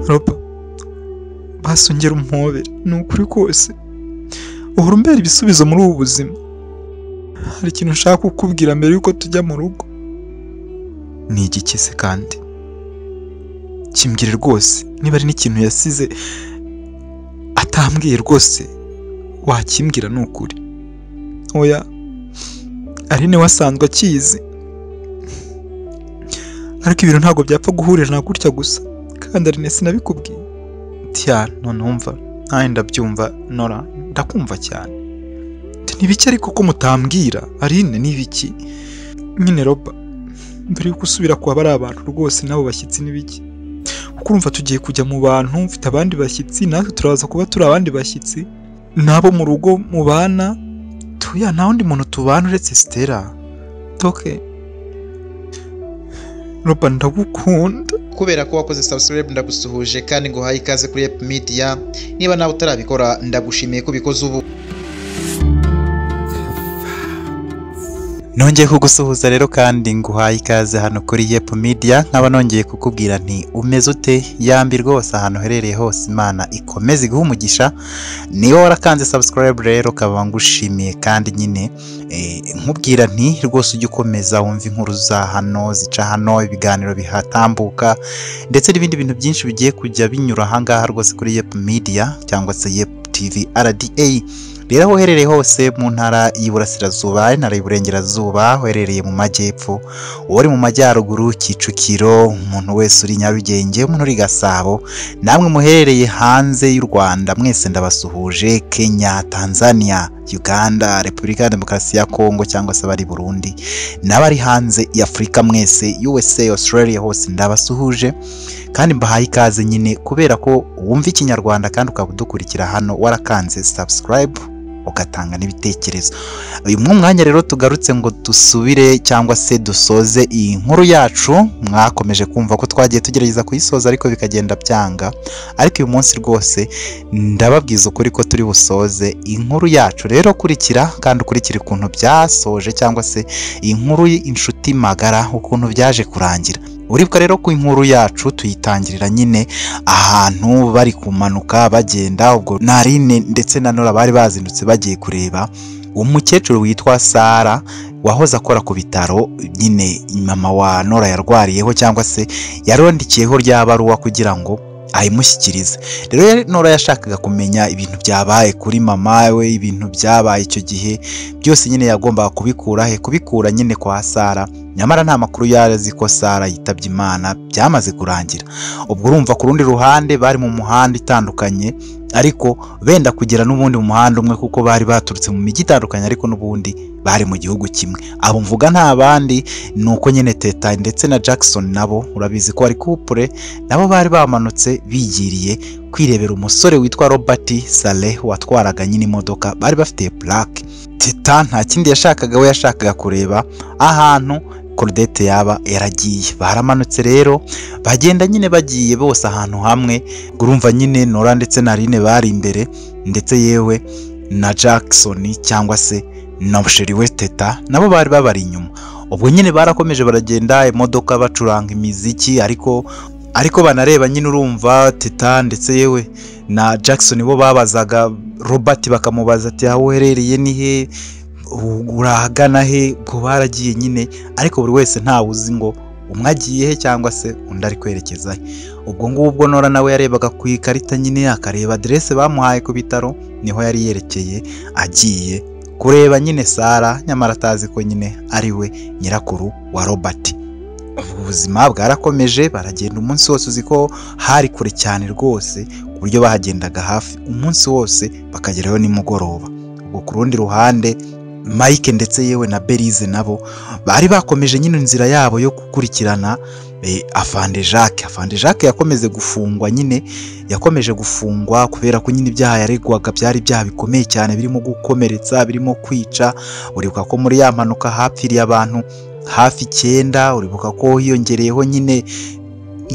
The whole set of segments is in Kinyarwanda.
Roba basongera umpobe ni ukuri kose uhora umbera ibisubizo muri ubu buzima. Hari ikintu nshaka kukubwira mbere yuko tujya mu rugo. Ni igiki se kandi? Kimbwire rwose, niba ari n'ikintu yasize atambwiye rwose wakimbwira ni ukuri. Oya Aline wasanzwe akizi, ariko ibintu ntabwo byapfa guhurira na gutya gusa, kandi Aline sinabikubwiye. Tiya none umva, nawe ndabyumva Nora, ndakumva cyane. Nibiki ariko ko mutambwira Aline nibiki? Nyine Roba, mbere yuko usubira kuba bari abantu rwose nabo bashyitsi nibiki? Kuko urumva tugiye kujya mu bantu, mfite abandi bashyitsi, natwe turaza kuba turi abandi bashyitsi, nabo mu rugo mu bana tuya nta wundi muntu tubana uretse Stella. Toke Roba ndagukunda. Kubera ko wakoze subscribe ndagusuhuje kandi ngo haye ikaze kuri Yep Media. Niba nawe utarabikora ndagushimiye ko bikoze ubu. Nongeye kugusuhuza rero kandi nguhaye ikaze hano kuri Yep Media. Nkaba nongeye kukubwira nti umeze ute? Yambi rwose ahantu herereye hose Imana ikomeze iguha umugisha. Niba warakanze subscribe rero kaba ngushimiye kandi nyine nkubwira nti rwose ujye ukomeza wumva inkuru za hano zica hano, ibiganiro bihatambuka ndetse n'ibindi bintu byinshi bigiye kujya binyura ahangaha rwose kuri Yep Media cyangwa se Yep TV RDA. Rero aho uherereye hose mu ntara y'Iburasirazuba, intara y'Iburengerazuba, uherereye mu majyepfo, uri mu majyaruguru, Kicukiro, umuntu wese uri Nyarugenge, umuntu uri Gasabo, namwe muherereye hanze y'u Rwanda mwese ndabasuhuje, Kenya, Tanzania, Uganda, Repubulika ya Demokarasi ya Kongo cyangwa se bari Burundi, n'abari hanze y'Afrika mwese, USA, Australia hose ndabasuhuje. Kandi mbahaye ikaze nyine kubera ko wumva ikinyarwanda kandi ukabudukurikira hano warakanze subscribe ugatanga n'ibitekerezo. Uyu mwanya rero tugarutse ngo dusubire cyangwa se dusoze iyi nkuru yacu. Mwakomeje kumva ko twagiye tugerageza kuyisoza ariko bikagenda byanga, ariko uyu munsi rwose ndababwiza ukuri ko turi busoze inkuru yacu. Rero kurikira kandi ukurikire ukuntu byasoje cyangwa se iyi nkuru inshuti magara ukuntu byaje kurangira. Uribuka rero ku inkuru yacu tuyitangirira nyine ahantu bari kumanuka bagenda, ubwo Narine ndetse na Nora bari bazindutse bagiye kureba umukecuru witwa Sara wahoze akora ku bitaro, nyine mama wa Nora yarwariyeho cyangwa se yarondikiyeho rya baruwa kugira ngo ayimushyikirize. Rero Nora yashakaga kumenya ibintu byabaye kuri mama we, ibintu byabaye icyo gihe byose nyine yagombaga kubikura nyine kwa Sara. Nyamara nta makuru yazi ko Sara yitabye Imana, byamaze kurangira. Ubwo urumva ku rundi ruhande bari mu muhanda itandukanye, ariko benda kugera n'ubundi mu muhanda umwe kuko bari baturutse mu mijyi itandukanye ariko n'ubundi bari mu gihugu kimwe. Abo mvuga nta bandi nuko nyine Teta ndetse na Jackson nabo urabizi ko ari couple, nabo bari bamanutse bigiriye kwirebera umusore witwa Robert Saleh watwaraga nyine imodoka, bari bafite plaque. Teta nta kindi yashakaga, we yashakaga kureba ahantu Claudette yaba yaragiye. Baramanutse rero bagenda nyine bagiye bose ahantu hamwe. Urumva nyine Nora ndetse na Aline bari imbere ndetse yewe na Jackson cyangwa se na busheri we Teta nabo bari babari inyuma. Ubwo nyine barakomeje baragenda imodoka bacuranga imiziki, ariko banareba nyine urumva Teta ndetse yewe na Jackson bo babazaga Robert bakamubaza ati aho uherereye ni he, urahagana he, ubwo baragiye nyine ariko buri wese ntawe uzi ngo umwe agiye he cyangwa se undi ari kwerekeza he. Ubwo ngubwo Nora nawe yarebaga ku ikarita nyine akareba adresse bamuhaye ku bitaro, niho yari yerekeye agiye kureba nyine Sara, nyamara atazi ko nyine ari we nyirakuru wa Robert. Ubuzima bwarakomeje baragenda umunsi wose, uzi ko hari kure cyane rwose ku buryo bahagendaga hafi umunsi wose bakageraho nimugoroba. Ubwo ku rundi ruhande Mike ndetse yewe na Belize nabo bari bakomeje nyine inzira yabo yo gukurikirana Afande Jacques yakomeje gufungwa nyine, yakomeje gufungwa kubera ko nyine ibyaha yaregwaga byari byaha bikomeye cyane, birimo gukomeretsa, birimo kwica. Uribuka ko muri ya mpanuka hapfiriye abantu hafi 9, uribuka ko hiyongereyeho nyine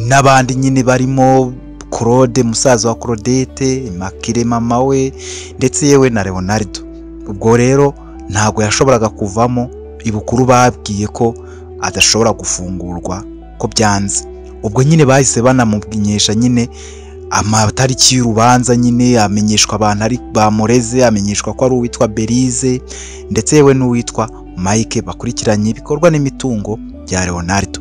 n'abandi nyine barimo Claude musaza wa Claudette, Makire mama we ndetse yewe na Leonardo. Ubwo rero ntago yashoboraga kuvamo, ibukuru babwiye ko adashobora gufungurwa ko byanze. Ubwo nyine bahise banamubwinyesha nyine amatariki y'urubanza nyine amenyeshwa abantu ari bamureze, amenyeshwa ko ari uwitwa Belize ndetse yewe n'uwitwa Mike bakurikiranye ibikorwa n'imitungo bya Leonardo.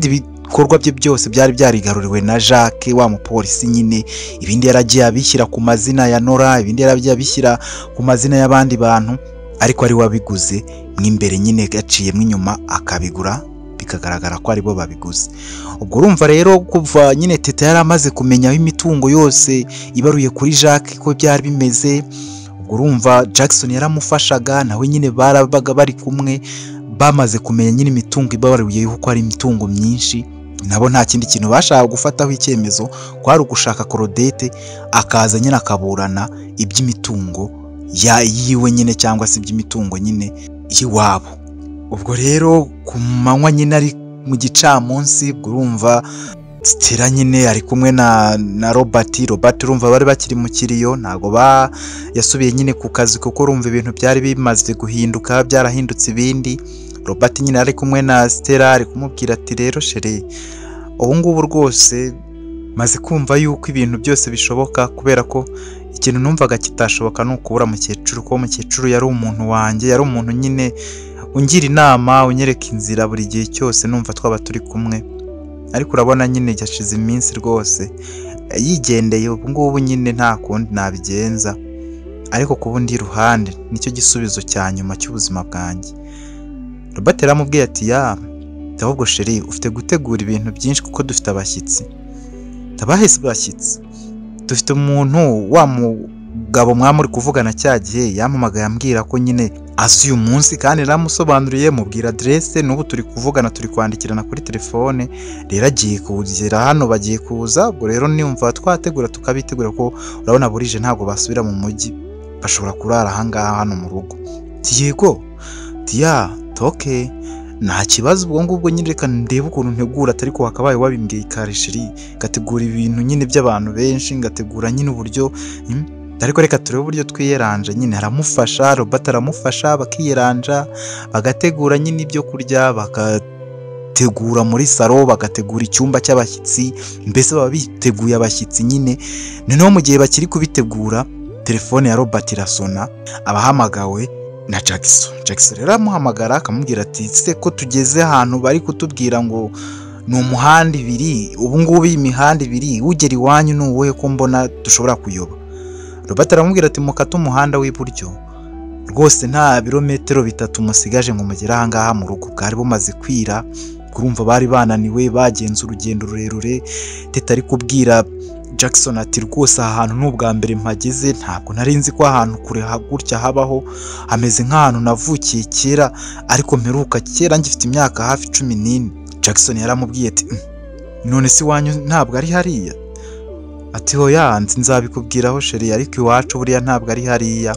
Ibikorwa bye byose byari byarigaruriwe na Jacques wa mupolisi nyine, ibindi yaragiye abishyira ku mazina ya Nora, ibindi yaragiye abishyira ku mazina y'abandi bantu, ariko ari wabiguze mw'imbere nyine gaciyemo inyuma akabigura bikagaragara ko aribo babiguze. Ubwo urumva rero kuva nyine Teta yari amaze kumenya aho imitungo yose ibaruye kuri Jacques ko byari bimeze, ubwo urumva Jackson yaramufashaga nawe nyine barabaga bari kumwe, bamaze kumenya nyine imitungo ibaruye ko ari imitungo myinshi, nabo nta kindi kintu bashaka gufataho icyemezo kwari ugushaka Claudette akaza nyine akaburana iby'imitungo yiwe nyine cyangwa se iby'imitungo nyine y'iwabo. Ubwo rero ku manywa nyine ari mu gicamunsi, urumva Stella nyine ari kumwe na Robert urumva bari bakiri mu kiriyo, ntago yasubiye nyine ku kazi kuko urumva ibintu byari bimaze guhinduka, byarahindutse ibindi. Robert nyine ari kumwe na Stella ari kumubwira ati rero chere, ubu ngubu rwose maze kumva yuko ibintu byose bishoboka, kubera ko ikintu numvaga kitashoboka ni ukubura mukecuru, ko mukecuru yari umuntu wanjye, yari umuntu nyine ungira inama, unyereka inzira buri gihe cyose numva twaba turi kumwe, ariko urabona nyine yashize iminsi rwose yigendeye. Ubu ngubu nyine nta kundi nabigenza, ariko ku bundi ruhande nicyo gisubizo cya nyuma cy'ubuzima bwanjye. Robert yaramubwiye ati ahubwo chérie ufite gutegura ibintu byinshi kuko dufite abashyitsi. Tabahese bashyitsi, dufite umuntu wa mugabo mwamuri kuvugana cya gihe yampamagaye ambwira ko nyine azi uyu munsi, kandi naramusobanuriye mubwira adresse, n'ubu turi kuvugana turi kwandikirana kuri telefone, rero agiye kugera hano bagiye kuza. Ubwo rero nimva twategura tukabitegura ko urabona burije ntabwo basubira mu mujyi, bashobora kurara ahangaha hano mu rugo. Yego okay, nta kibazo. Ubwo ngubwo nyine reka ndebe ukuntu ntegura, atari ko wakabaye wabimbwiye kare chérie, gategura ibintu nyine by'abantu benshi, ngategura nyine uburyo, ariko reka turebe uburyo twiyeranja nyine. Aramufasha, Robert aramufasha, bakiyeranja bagategura nyine ibyo kurya, bagategura muri salo, bagategura icyumba cy'abashyitsi, mbese baba biteguye abashyitsi nyine. Noneho mu gihe bakiri kubitegura, telefone ya Robert irasona, abahamagawe na Jackson rero amuhamagara akamubwira ati se ko tugeze ahantu bari kutubwira ngo ni umuhanda ibiri, ubu ngubu iyi mihanda ibiri ugera iwanyu ni uwuhe ko mbona dushobora kuyoba. Robert aramubwira ati mukate umuhanda w'iburyo, rwose nta birometero 3 musigaje ngo mugere ahangaha mu rugo. Bwari bumaze kwira, kurumva bari bananiwe, bagenze urugendo rurerure. Teta ari kubwira Jackson ati rwose aha hantu n'ubwa mbere mpageze, ntabwo nari nzi ko ahantu kure gutya habaho, hameze nk'ahantu navukiye kera, ariko mperuka kera ngifite imyaka hafi 14. Jackson yaramubwiye ati none si wanyu ntabwo ari hariya? Ati hoya nzabikubwiraho chérie, ariko iwacu buriya ntabwo ari hariya,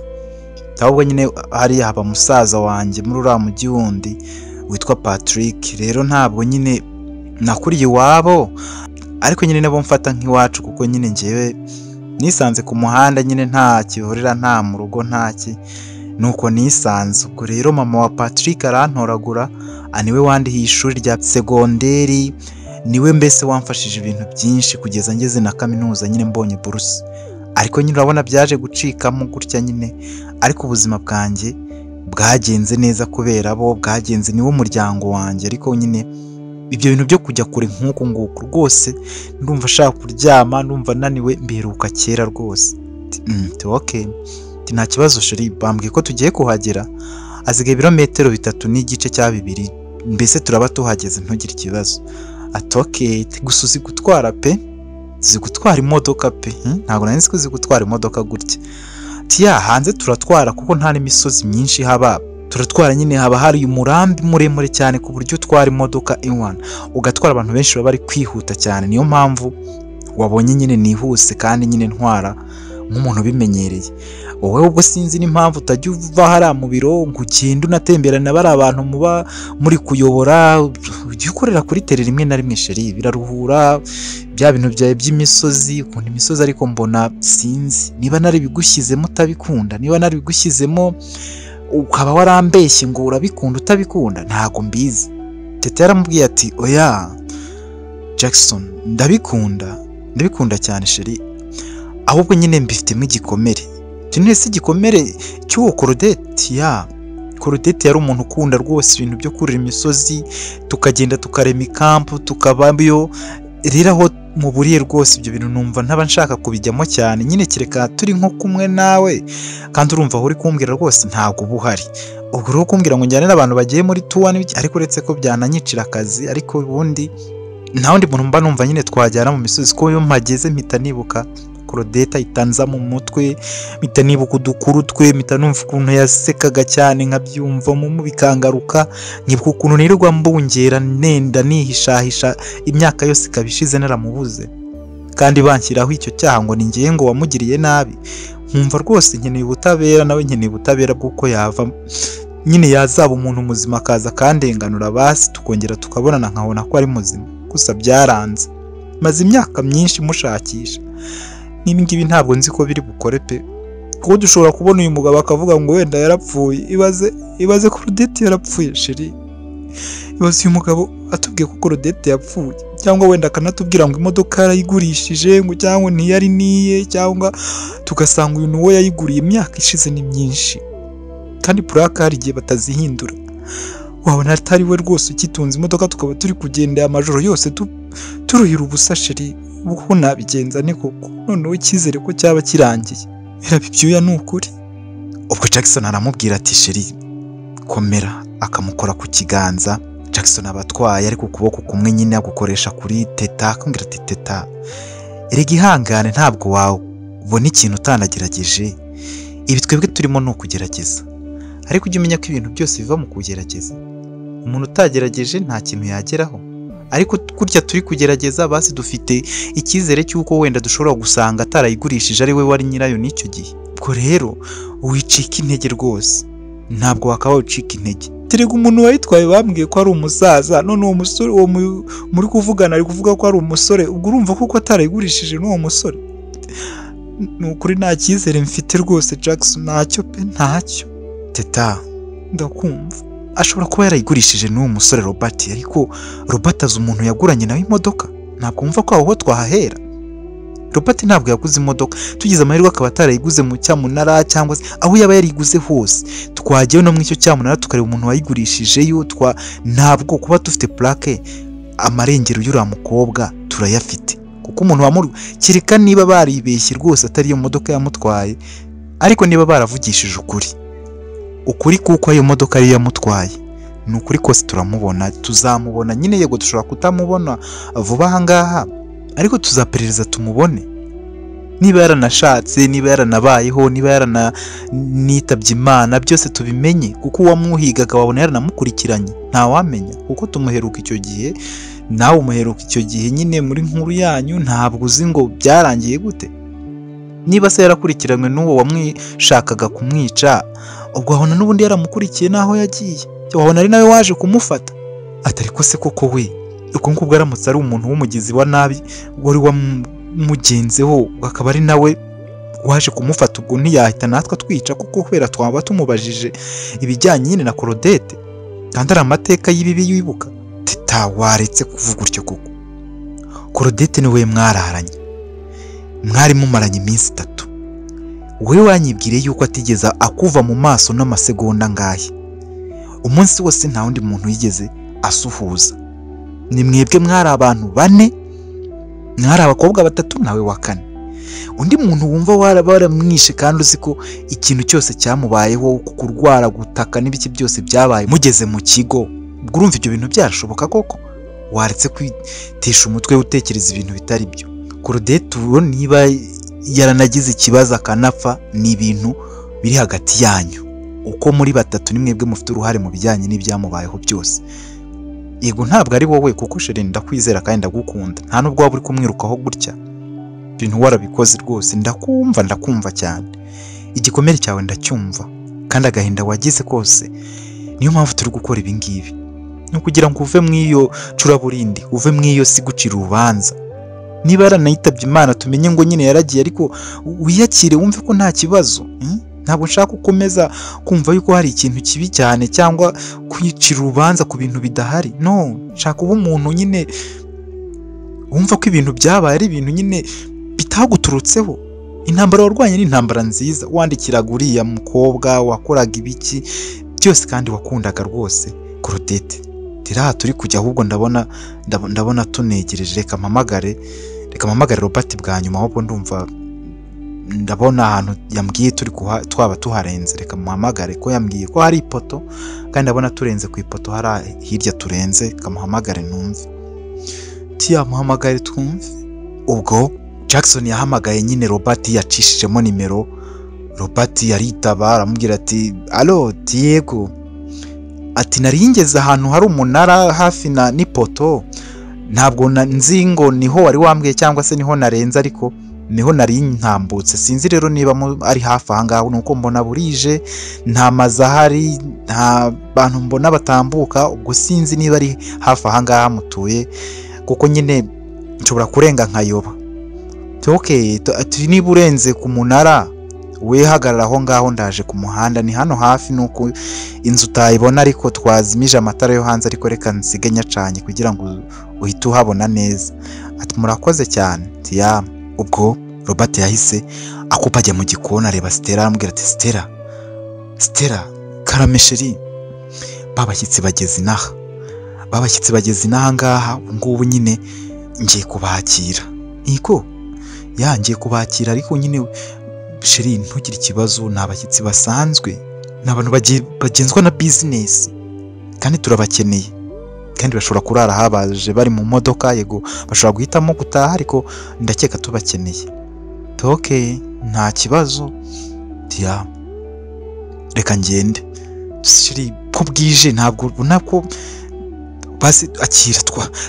ahubwo nyine hariya haba musaza wanjye muri uriya mujyi wundi witwa Patrick. Rero ntabwo nyine nakuriye iwabo, ariko nyine nabo mfata nk'iwacu kuko nyine njyewe nisanze ku muhanda nyine nta kivurira, nta mu rugo, ntaki, nuko nisanze. Ubwo rero mama wa Patrick arantoragura, aniwe wandihiye ishuri rya segonderi, niwe mbese wamfashije ibintu byinshi kugeza ngeze na kaminuza nyine mbonye buruse. Ariko nyine urabona byaje gucikamo gutya nyine, ariko ubuzima bwanjye bwagenze neza kubera bo, bwagenze niwo muryango wanjye. Ariko nyine ibyo bintu byo kujya kure nk'uko nguko rwose ndumva ashaka kuryama, ndumva naniwe, mbiheruka kera rwose. Okay, nta kibazo chérie, bambwiye ko tugiye kuhagera, azigaye ibirometero 3 n'igice cya 2, mbese turaba tuhageze ntugire ikibazo. Ati okay, gusa uzi gutwara pe? Uzi gutwara imodoka pe? Ntabwo nari nzi ko uzi gutwara imodoka gutya. Ati hanze turatwara kuko nta n'imisozi myinshi haba, turatwara nyine haba hari umurambi muremure cyane ku buryo utwara imodoka iwana ugatwara abantu benshi baba bari kwihuta cyane. Niyo mpamvu wabonye nyine nihuse kandi nyine ntwara nk'umuntu bimenyereye. Wowe ubwo sinzi n'impamvu utajya uva hariya mu biro ngo ugende unatemberana bari abantu muba muri kuyobora, ujye ukorera kuri tele rimwe na rimwe chérie, biraruhura. Bya bintu byawe by'imisozi, ukunda imisozi, ariko mbona sinzi niba nari bigushyizemo utabikunda, niba nari bigushyizemo ukaba warambeshye ngo urabikunda utabikunda, ntago mbizi. Tete yaramubwiye ati oya Jackson ndabikunda, ndabikunda cyane sheri, ahubwo nyine mbifitemo igikomere. Tunese igikomere cy'uwo Claudette ya Claudette yari umuntu ukunda rwose ibintu byo kurira imisozi, tukagenda tukarema ikampu tukabayo. Rero aho muburiye rwose ibyo bintu numva ntaba nshaka kubijyamo cyane, nyine kereka turi nko kumwe nawe, kandi urumva aho uri kumbwira rwose ntabwo uba uhari. Ubwo rero kumbwira ngo njyane n'abantu bagiye muri tuwa n'ibiki, ariko uretse ko byananyicira akazi, ariko ubundi nta wundi muntu mba numva nyine twajyana mu misozi, ko iyo mpageze mpita nibuka Claudette itanza mu mutwe, mpita nibuka udukuru twe, mpita numva ukuntu yasekaga cyane nkabyumvamo bikangaruka, nkibuka ukuntu nirirwa mbungera nenda nihishahisha imyaka yose ikabishize naramubuze, kandi banshyiraho icyo cyaha ngo ni ngiye ngo wamugiriye nabi. Nkumva rwose nkeneye ubutabera, nawe nkeneye ubutabera bw'uko yava nyine yazaba umuntu muzima akaza kandenganura, basi tukongera tukabonana nkabona ko ari muzima. Gusa byaranze, maze imyaka myinshi mushakisha, n'ibi ngibi ntabwo nzi ko biri bukore pe, kuko dushobora kubona uyu mugabo akavuga ngo wenda yarapfuye. Ibaze Claudette yarapfuye sheri, ibaze uyu mugabo atubwiye ko Claudette yapfuye, cyangwa wenda akanatubwira ngo imodoka yarayigurishije, ngo cyangwa ntiyari niye, cyangwa tugasanga uyu nuwo yayiguriye imyaka ishize ni myinshi, kandi puraka hari igihe batazihindura. Wabona atari we rwose ukitunze imodoka, tukaba turi kugenda amajoro yose turuhira ubusa sheri. Ubu nabigenza ni koko, noneho icyizere ko cyaba kirangiye birabibyuya ni ukuri. Ubwo Jackson aramubwira ati sheri komera, akamukora ku kiganza. Jackson abatwaye ariko ukuboko kumwe nyine agukoresha kuri Teta, akambwira ati Teta erega ihangane, ntabwo wabona ikintu utanagerageje, ibi twebwe turimo ni ukugerageza, ariko ujye umenya ko ibintu byose biva mu kugerageza. Umuntu utagerageje nta kintu yageraho, ariko kurya turi kugerageza, basi dufite icyizere cy'uko wenda dushobora gusanga atarayigurishije ari we wari nyirayo n'icyo gihe. Ubwo rero wicika intege rwose, ntabwo wakaba ucika intege. Terega umuntu wayitwaye bambwiye ko ari umusaza, none uwo musore uwo muri kuvugana ari kuvuga ko ari umusore, ubwo urumva kuko atarayigurishije n'uwo musore. Ni ukuri nta cyizere mfite rwose Jackson, ntacyo pe, ntacyo. Teta ndakumva, ashobora kuba yarayigurishije n'uwo musore Robert, ariko Robert azi umuntu yaguranye nawe imodoka, ntabwo wumva ko aho twahahera. Robert ntabwo yaguze imodoka, tugize amahirwe akaba atarayiguze mu cyamunara, cyangwa se aho yaba yariguze hose twajyayo no mu icyo cyamunara tukareba umuntu wayigurishijeyo. Ntabwo kuba dufite plaque amarengero y'uriya mukobwa turayafite, kuko umuntu kireka niba baribeshye rwose atari iyo modoka yamutwaye, ariko niba baravugishije ukuri kuko iyo modoka ari yamutwaye, ni ukuri kose turamubona, tuzamubona nyine. Yego dushobora kutamubona vuba aha ngaha, ariko tuzaperereza tumubone, niba yaranashatse, niba yaranabayeho, niba yaranitabye Imana, byose tubimenye, kuko uwamuhigaga wabona yaranamukurikiranye, ntawamenya, kuko tumuheruka icyo gihe, nawe umuheruka icyo gihe nyine muri nkuru yanyu, ntabwo uzi ngo byarangiye gute. Niba se yarakurikiranywe n'uwo wamwishakaga kumwica, ubwo wabona n'ubundi yaramukurikiye n'aho yagiye, wabona ari nawe waje kumufata. Atari ko se koko we, ubwo ngubwo aramutse ari umuntu w'umugizi wa nabi wari wamugenzeho, akaba ari nawe waje kumufata, ubwo ntiyahita natwe twica, kuko kubera twaba tumubajije ibijyanye nyine na Claudette, kandi ari amateka y'ibibi yibuka. Teta waretse kuvuga utyo koko. Claudette niwe mwararanye, mwari mumaranye iminsi 3, wowe wanyibwiriye yuko atigeze akuva mu maso n'amasegonda ngahe. Umunsi wose nta wundi muntu yigeze asuhuza. Ni mwebwe mwari abantu 4, mwari abakobwa 3 nawe wa 4. Undi muntu wumva waramwishe kandi uzi ko ikintu cyose cyamubayeho, kurwara, gutaka n'ibiki byose byabaye mugeze mu kigo, ubwo urumva ibyo bintu byarashoboka koko? Waretse kwitesha umutwe utekereza ibintu bitari byo. Claudette niba yaranagize ikibazo akanapfa, ni ibintu biri hagati yanyu, uko muri 3 ni mwebwe mufite uruhare mu bijyanye n'ibyamubayeho byose. Yego ntabwo ari wowe, kuko sheri ndakwizera kandi ndagukunda, nta nubwo waba uri kumwirukaho gutya, ibintu warabikoze rwose. Ndakumva cyane, igikomere cyawe ndacyumva, kandi agahinda wagize kose niyo mpamvu turi gukora ibi ngibi, ni kugira ngo uve mw'iyo curaburindi, uve mw'iyo si gucira urubanza. Niba yaranayitabye Imana tumenye ngo nyine yaragiye, ariko wiyakire wumve ko nta kibazo. Ntabwo nshaka gukomeza kumva yuko hari ikintu kibi cyane, cyangwa kwicira urubanza ku bintu bidahari. No, nshaka uba umuntu nyine wumva ko ibintu byabaye ari ibintu nyine bitaguturutseho. Intambara warwanye ni intambara nziza, wandikiraga uriya mukobwa, wakoraga ibiki byose kandi wakundaga rwose Claudette. Tira turi kujya ahubwo ndabona tunegereje, reka mpamagare Robert bwa nyuma, ahubwo ndabona ahantu yambwiye twaba tuharenze, reka muhamagare ko yambwiye ko hari ipoto kandi ndabona turenze ku ipoto hari hirya turenze, kamuhamagare numve. Muhamagare twumve. Ubwo Jackson yahamagaye nyine Robert, yacishijemo nimero. Robert yaritaba aramubwira ati allo Diego, ati naringeze ahantu hari umunara hafi n'ipoto, ntabwo nzi ngo niho wari wambwiye cyangwa se niho narenze, ariko niho nari ntambutse, sinzi rero niba ari hafi aha ngaho, nuko mbona burije nta mazu ahari, nta bantu mbona batambuka, ubwo sinzi niba ari hafi aha ngaha mutuye, kuko nyine nshobora kurenga nkayoba. Okay, niba urenze ku munara we hagarara aho ngaho, ndaje ku muhanda, ni hano hafi, nuko inzu utayibona ariko twazimije amatara yo hanze, ariko reka nsige nyacanye kugira ngo uhite uhabona neza. Ati murakoze cyane. Ubwo Robert yahise akupa ajya mu gikoni areba Stella, aramubwira ati Stella karamesheri, babashyitsi bageze inaha ngaha, ngubu nyine ngiye kubakira. Niko ngiye kubakira, ariko nyine sheri ntugire ikibazo, ni abashyitsi basanzwe, ni abantu bagenzwa na business kandi turabakeneye, kandi bashobora kurara habaje bari mu modoka, yego bashobora guhitamo gutaha, ariko ndakeka tubakeneye. Okay, nta kibazo. Reka ngende sheri, ko bwije ntabwo ubona ko basi akira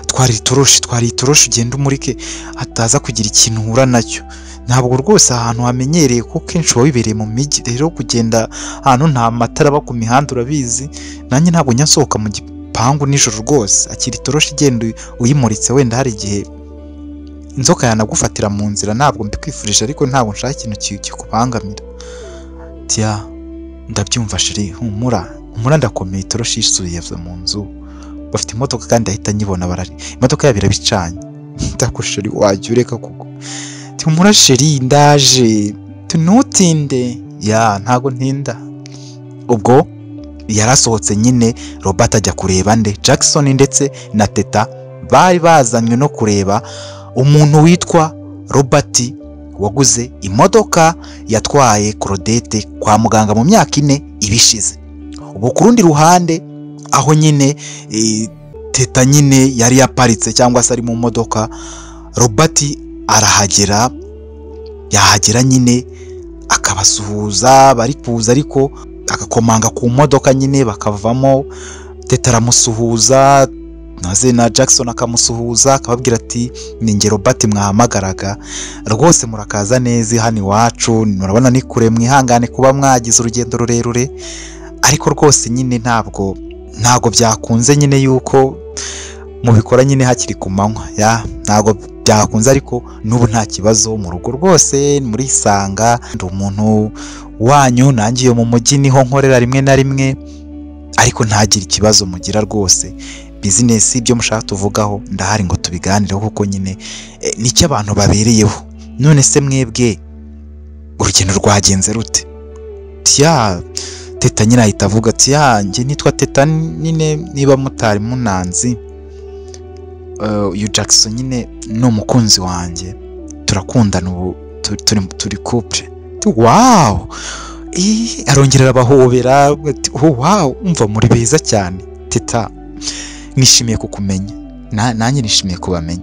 twari itoroshi ugenda umurike hataza kugira ikintu uhura nacyo. Ntabwo rwose ahantu hamenyereye, ko kenshi uba wibereye mu mijyi, rero kugenda ahantu nta matara aba ku mihanda urabizi, nanjye ntabwo nyasohoka mu gipangu nijoro rwose. Akira itoroshi igenda uyimuritse, wenda hari igihe inzoka yanagufatira mu nzira, ntabwo mbikwifurije, ariko ntabwo nshaka ikintu kikubangamira. Ndabyumva sheri, humura ndakomeye, itoroshi yisubiye mu nzu, bafite imodoka kandi ahita nyibona, imodoka yabo irabicanye. Ndakusheri wajya ureka kuko humura sheri, ndaje tunutinde. Ntago ntinda. Ubwo yarasohotse nyine Robert ajya kureba Jackson ndetse na Teta bari bazanywe no kureba umuntu witwa Robert waguze imodoka yatwaye Claudette kwa muganga mu myaka 4 ibishize. Ubu ku rundi ruhande aho nyine Teta nyine yari yaparitse cyangwa se ari mu modoka, Robert arahagera, yahagera nyine akabasuhuza, bari kuza ariko agakomanga ku modoka nyine bakavamo. Teta aramusuhuza, naze na Jackson akamusuhuza, akababwira ati ninge Robert mwahamagaraga, rwose murakaza neza hano iwacu, murabona ni kure, mwihangane kuba mwagize urugendo rurerure, ariko rwose nyine ntabwo byakunze nyine yuko mubikora nyine hakiri ku manywa. Ntabwo byakunze, ariko n'ubu nta kibazo, mu rugo rwose murisanga, ndi umuntu wanyu, nangiye mu mujyi niho nkorera rimwe na rimwe, ariko ntagire ikibazo mugira rwose. Business ibyo mushaka tuvugaho ndahari ngo tubiganireho, kuko nyine nicyo abantu babereyeho. None se mwebwe urugendo rwagenze rute? Teta nyine ahita avuga ati njye nitwa Teta nyine, niba mutari munanzi, uyu Jackson nyine ni umukunzi wanjye, turakundana, ubu turi couple. Wow, arongera abahobera ati wow, umva muri beza cyane Teta, nishimiye kukumenya, nanjye nishimiye kubamenya.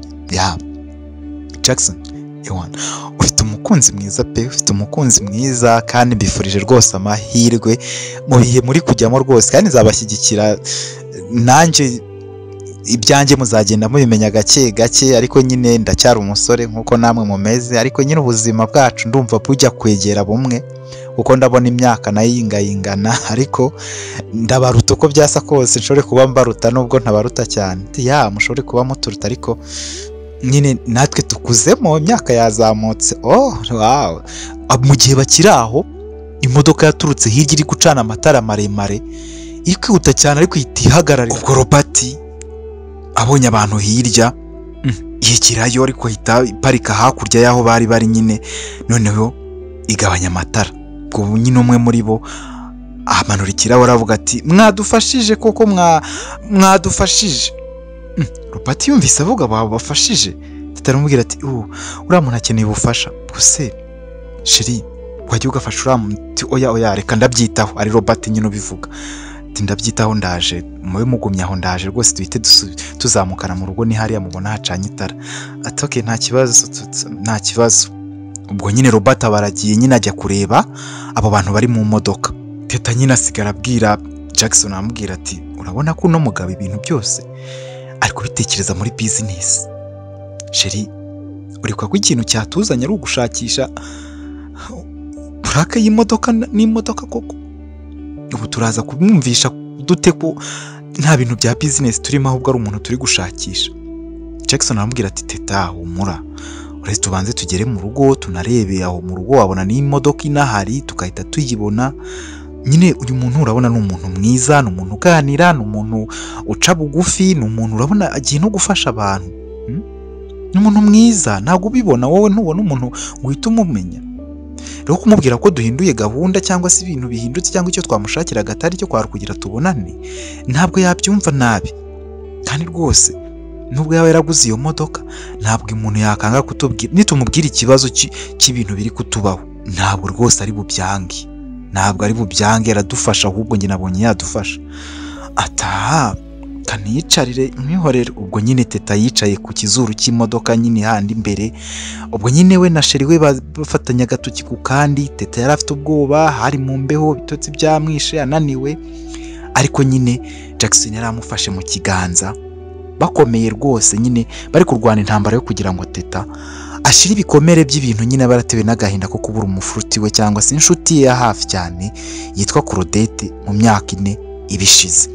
Jackson, ufite umukunzi mwiza pe, ufite umukunzi mwiza, kandi mbifurije rwose amahirwe mu bihe muri kujyamo rwose, kandi nzabashyigikira. Nanjye ibyanjye muzagenda mubimenya gake gake, ariko nyine ndacyari umusore nkuko namwe mumeze, ariko nyine ubuzima bwacu ndumva bujya kwegera bumwe, kuko ndabona imyaka nayo yingayingana, ariko ndabaruta uko byasa kose, nshobore kuba mbaruta nubwo ntabaruta cyane. Mushobore kuba muturuta, ariko nyine natwe tukuzemo, imyaka yazamutse. Wow, mu gihe bakiri aho, imodoka yaturutse hirya iri gucana amatara maremare, iri kwihuta cyane ariko ihita ihagarara. Ubwo Robert abonye abantu hirya, yigirayo ariko ihita iparika hakurya y'aho bari nyine, noneho igabanya amatara. Ubwo nyine umwe muri bo amanura ikirahure aravuga ati mwadufashije koko mwadufashije. Robert yumvise avuga babafashije, Teta aramubwira ati uriya muntu akeneye ubufasha. Buse sheri wajya ugafasha uriya muntu? Oya reka ndabyitaho. Ari Robert nyine ubivuga ati ndabyitaho ndaje, mube mugumye aho ndaje rwose duhite tuzamukana mu rugo, ni hariya mubona hacanye itara. Ati okay nta kibazo. Ubwo nyine Robert baragiye nyine ajya kureba abo bantu bari mu modoka. Teta nyine asigara abwira Jackson, amubwira ati urabona ko uno mugabo ibintu byose ari kubitekereza muri business. Sheri urikwa ko ikintu cyatuzanye ari ugushakisha purake y'imodoka n'imodoka koko. Ubu turaza kumwumvisha dute ko nta bintu bya business turimo, ahubwo ari umuntu turi gushakisha. Jackson aramubwira ati Teta humura, uretse tubanze tugere mu rugo tunarebe aho mu rugo, wabona n'imodoka inahari tukahita tuyibona. Nyine uyu muntu urabona ni umuntu mwiza, ni umuntu uganira, ni umuntu uca bugufi, ni umuntu urabona agiye no gufasha abantu. Ni umuntu mwiza, ntabwo ubibona wowe, ntubona umuntu uhita umumenya. Rero kumubwira ko duhinduye gahunda cyangwa se ibintu bihindutse cyangwa icyo twamushakiraga atari cyo kwara kugira tubonane, ntabwo yabyumva nabi. Kandi rwose nubwo yaba yaraguze iyo modoka, ntabwo umuntu yakanga kutubwira, nitumubwira ikibazo cy'ibintu biri kutubaho, ntabwo rwose ari bubyange. Ntabwo ari bubyange, aradufasha, ahubwo njye nabonye yadufasha. Ataha kaniyicarire mwihorere. Ubwo nyine Teta yicaye ku kizuru cy'imodoka nyine handi imbere. Ubwo nyine we na sheri we bafatanya agatoki ku kandi. Teta yari afite ubwoba, hari mu mbeho, bitotsi byamwishe, ananiwe. Ariko nyine Jackson yari amufashe mu kiganza, bakomeye rwose, nyine bari kurwana intambara yo kugira ngo Teta ashira ibikomere by'ibintu nyine baratewe n'agahinda ko kubura umufuruti we cyangwa se inshuti ye ya hafi cyane yitwa Claudette mu myaka 4 ibishize.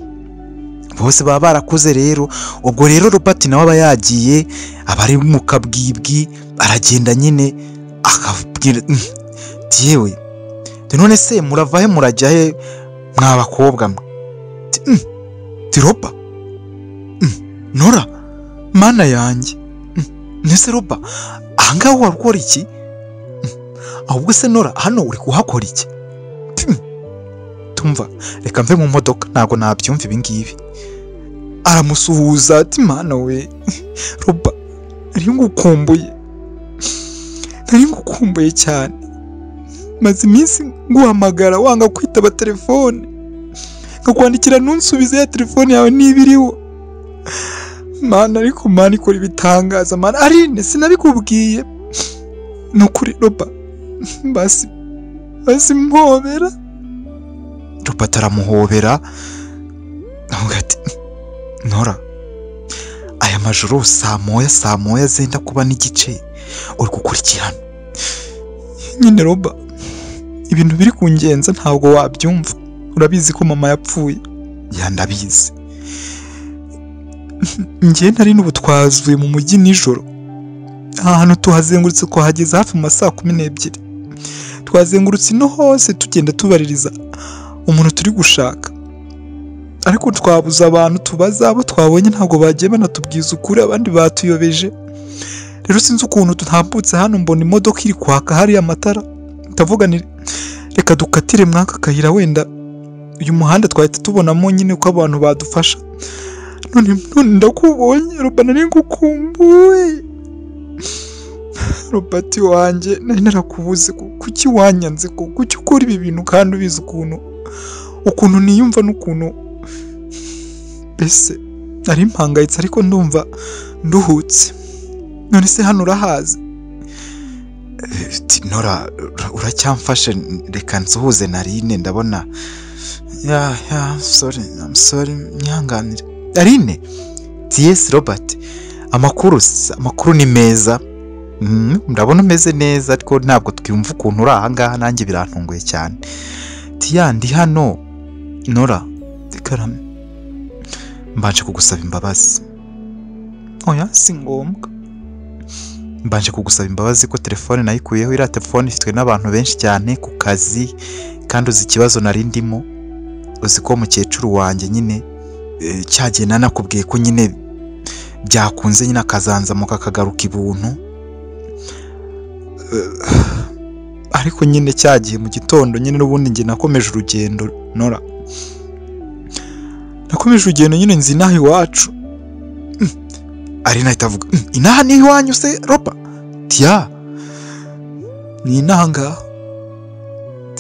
Bose baba barakuze rero. Ubwo rero Robert nawe aba yagiye, abari mu kabwibwi, aragenda nyine akabwira yewe none se murava he murajya he mwa bakobwa mwe? Roba Nora mana yanjye, nese Roba ahangaha wakora iki? Ahubwo se Nora hano uri kuhakora iki? Tumva reka mve mu modoka, ntago nabyumva ibi ngibi. Aramusuhuza ati mana we Roba nari ngukumbuye cyane, maze iminsi nguhamagara wanga kwitaba telefone, ngakwandikira nunsubize ya telefone yawe nibiriho. Mana ariko mana ikora ibitangaza mana, Arine sinabikubwiye nukuri Roba, basi mpobera. Roba taramuhobera avuga ati Nora aya majoro saa moya zenda kuba n'igice uri gukurikirana nyine Roba, ibintu biri kungenza ntabwo wabyumva, urabizi ko mama yapfuye. Yandabizi, njye nari n'ubutwazuye mu mujyi nijoro, ahantu tuhazengurutse ko hageze hafi mu masaa 12. Twazengurutse no hose tugenda tubaririza umuntu turi gushaka, ariko twabuze abantu tubaza, abo twabonye ntabwo bagiye banatubwiza ukuri, abandi batuyobeje. Rero sinzi ukuntu tutambutse hano mbona imodoka iri kwaka hari amatara, ndavuga ni reka dukatire mwaka kayira, wenda uyu muhanda twahita tubonamo nyine ko abantu badufasha. None ndakubonye Roba, nari ngukumbuye Robert wanjye, nari narakubuze. Kuki wanyanze? Kuki ukora ibi bintu kandi ubizi ukuntu niyumva n'ukuntu mbese nari mpangayitse, ariko ndumva nduhutse. None se hano urahazi? Nora uracyamfashe, reka nsuhuze Narine, ndabona I'm sorry nyihanganire. Narine yes Robert, amakuru ni meza. Ndabona umeze neza, ariko ntabwo twumva ukuntu uri ahangaha, nanjye birantunguye cyane. Ndi hano Nora, karame mbanje kugusaba imbabazi. Oya si ngombwa, mbanje kugusaba imbabazi ko telefone nayikuyeho. Iriya telefone ifitwe n'abantu benshi cyane ku kazi, kandi uzi ikibazo nari ndimo, uzi ko mukecuru wanjye nyine cyagiye nanakubwiye ko nyine byakunze nyine akazanzamuka akagaruka ibuntu. ariko nyine cyagiye mu gitondo nyine n'ubundi njye nakomeje urugendo Nora, nakomeje urugendo nyine nzi inaha iwacu. ari nahita avuga inaha ni iwanyu se Roba? Tiya ni inaha ngaha.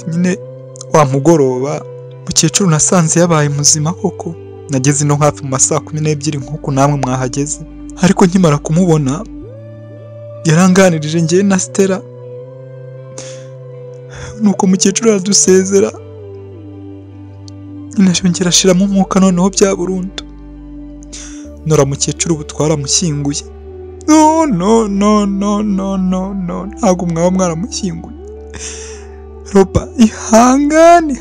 Nyine wa mugoroba mukecuru nasanze yabaye muzima koko, nageze no hafi mu masaa 12 nk'uko namwe mwahageze, ariko nkimara kumubona yaranganirije njye na Stella, nuko mukecuru aradusezera inashongera ashiramo umwuka noneho bya burundu. Nora mukecuru ubu twaramushyinguye. No, ntabwo mwaba mwaramushyinguye Roba. Ihangane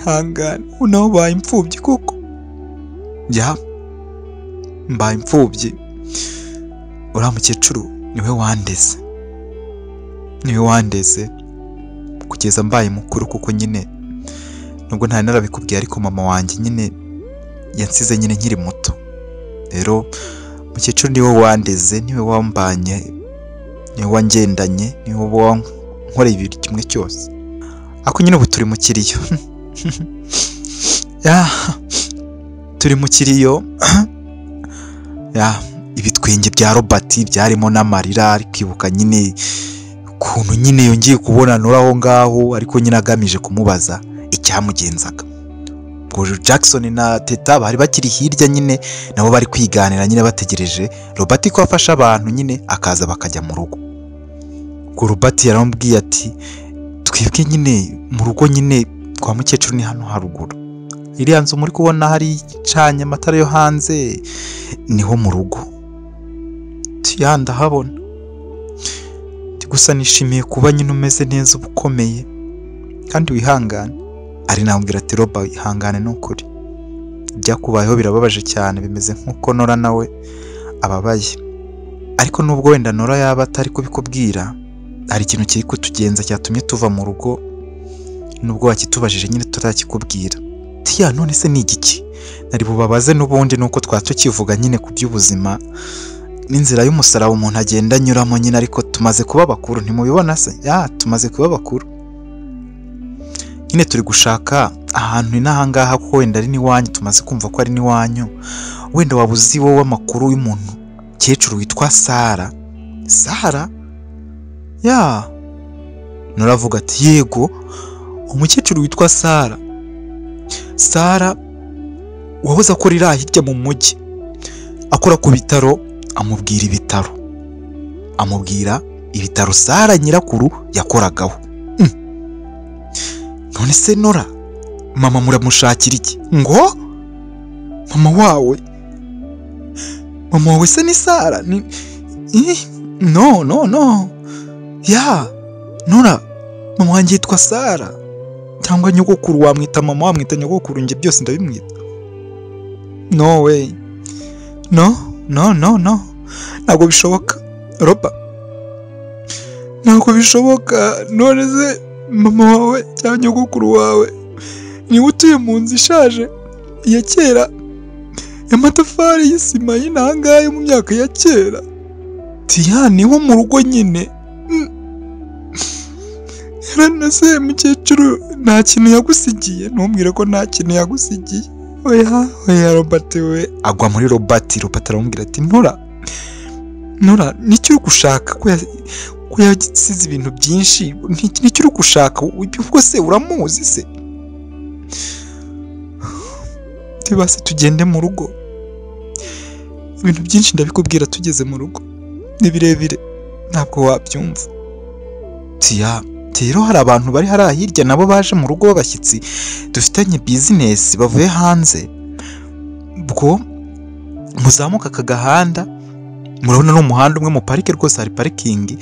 unaho ubaye imfubyi koko. Ya mbaye imfubyi. Uriya mukecuru niwe wandeze kugeza mbaye mukuru, kuko nyine nubwo ntari narabikubwiye ariko mama wanjye nyine yansize nyine nkiri muto. Rero mukecuru niwe wandeze, niwe wambanye, niwe wangendanye, niwe wankoreye ibintu kimwe cyose. Ako nyine ubu turi mu kiriyo. Turi mu kiriyo. Ibitwenge bya Robert byarimo n'amarira, ari kwibuka nyine ukuntu nyine yongeye kubona Nora aho ngaho, ariko nyine agamije kumubaza icyamugenzaga. Ubwo Jackson na Teta bari bakiri hirya nyine, nabo bari kwiganira nyine bategereje Robert ko afasha abantu nyine akaza bakajya mu rugo. Ubwo Robert yaramubwiye ati twebwe nyine mu rugo nyine kwa mukecuru ni hano haruguru, iriya nzu muri kubona hari icanye amatara yo hanze niho mu rugo. Ndahabona gusa nishimiye kuba nyine umeze neza, ubukomeye kandi wihangane. Ari nambwira ati Roba ihangane n'ukuri, byakubayeho birababaje cyane, bimeze nk'uko Nora nawe ababaye. Ariko nubwo wenda Nora yaba atari kubikubwira, hari ikintu kiri kutugenza cyatumye tuva mu rugo, nubwo wakitubajije nyine tutakikubwira. Tiya none se ni igiki? Nari bubabaze n'ubundi nuko twatukivuga nyine ku by'ubuzima n'inzira y'umusaraba umuntu agenda anyuramo nyine, ariko tumaze kuba bakuru, ntimubibona se? Tumaze kuba bakuru nyine, turi gushaka ahantu inahangaha kuko wenda ari n'iwanyu, tumaze kumva ko ari n'iwanyu. Wenda wabuzi wowe amakuru y'umuntu kecuru witwa Sara. Naravuga ati yego, umukecuru witwa Sara wahoze akorera hirya mu mujyi, akora ku bitaro. Amubwira ibitaro Sara nyirakuru yakoragaho. None se Nora, mama muramushakira iki? Ngo mama wawe se ni Sara? No. Nora, mama wanjye yitwa Sara, cyangwa nyogokuru. Wamwita mama, wamwita nyogokuru, njye byose ndabimwita. No way. No, ntabwo bishoboka Roba, ntabwo bishoboka. None se mama wawe cyangwa nyogokuru wawe niwe utuye mu nzu ishaje ya kera y'amatafari y'isima y'intangaye mu myaka ya kera? Tiya niho mu rugo nyine. Yaranase mukecuru nta kintu yagusigiye? Ntumbwire ko nta kintu yagusigiye. Oya Robert we agwa muri Robert aramubwira ati Nora nicyo uri gushaka ko yasize ibintu byinshi, nicyo uri gushaka ubwo se uramuzi se? Tibase tugende mu rugo, ibintu byinshi ndabikubwira tugeze mu rugo, ni birebire ntabwo wabyumva. rero hari abantu bari hariya hirya nabo baje mu rugo b'abashyitsi dufitanye business bavuye hanze. Ubwo muzamuka aka gahanda murabona no muhanda umwe mu parike rwose, hari parikingi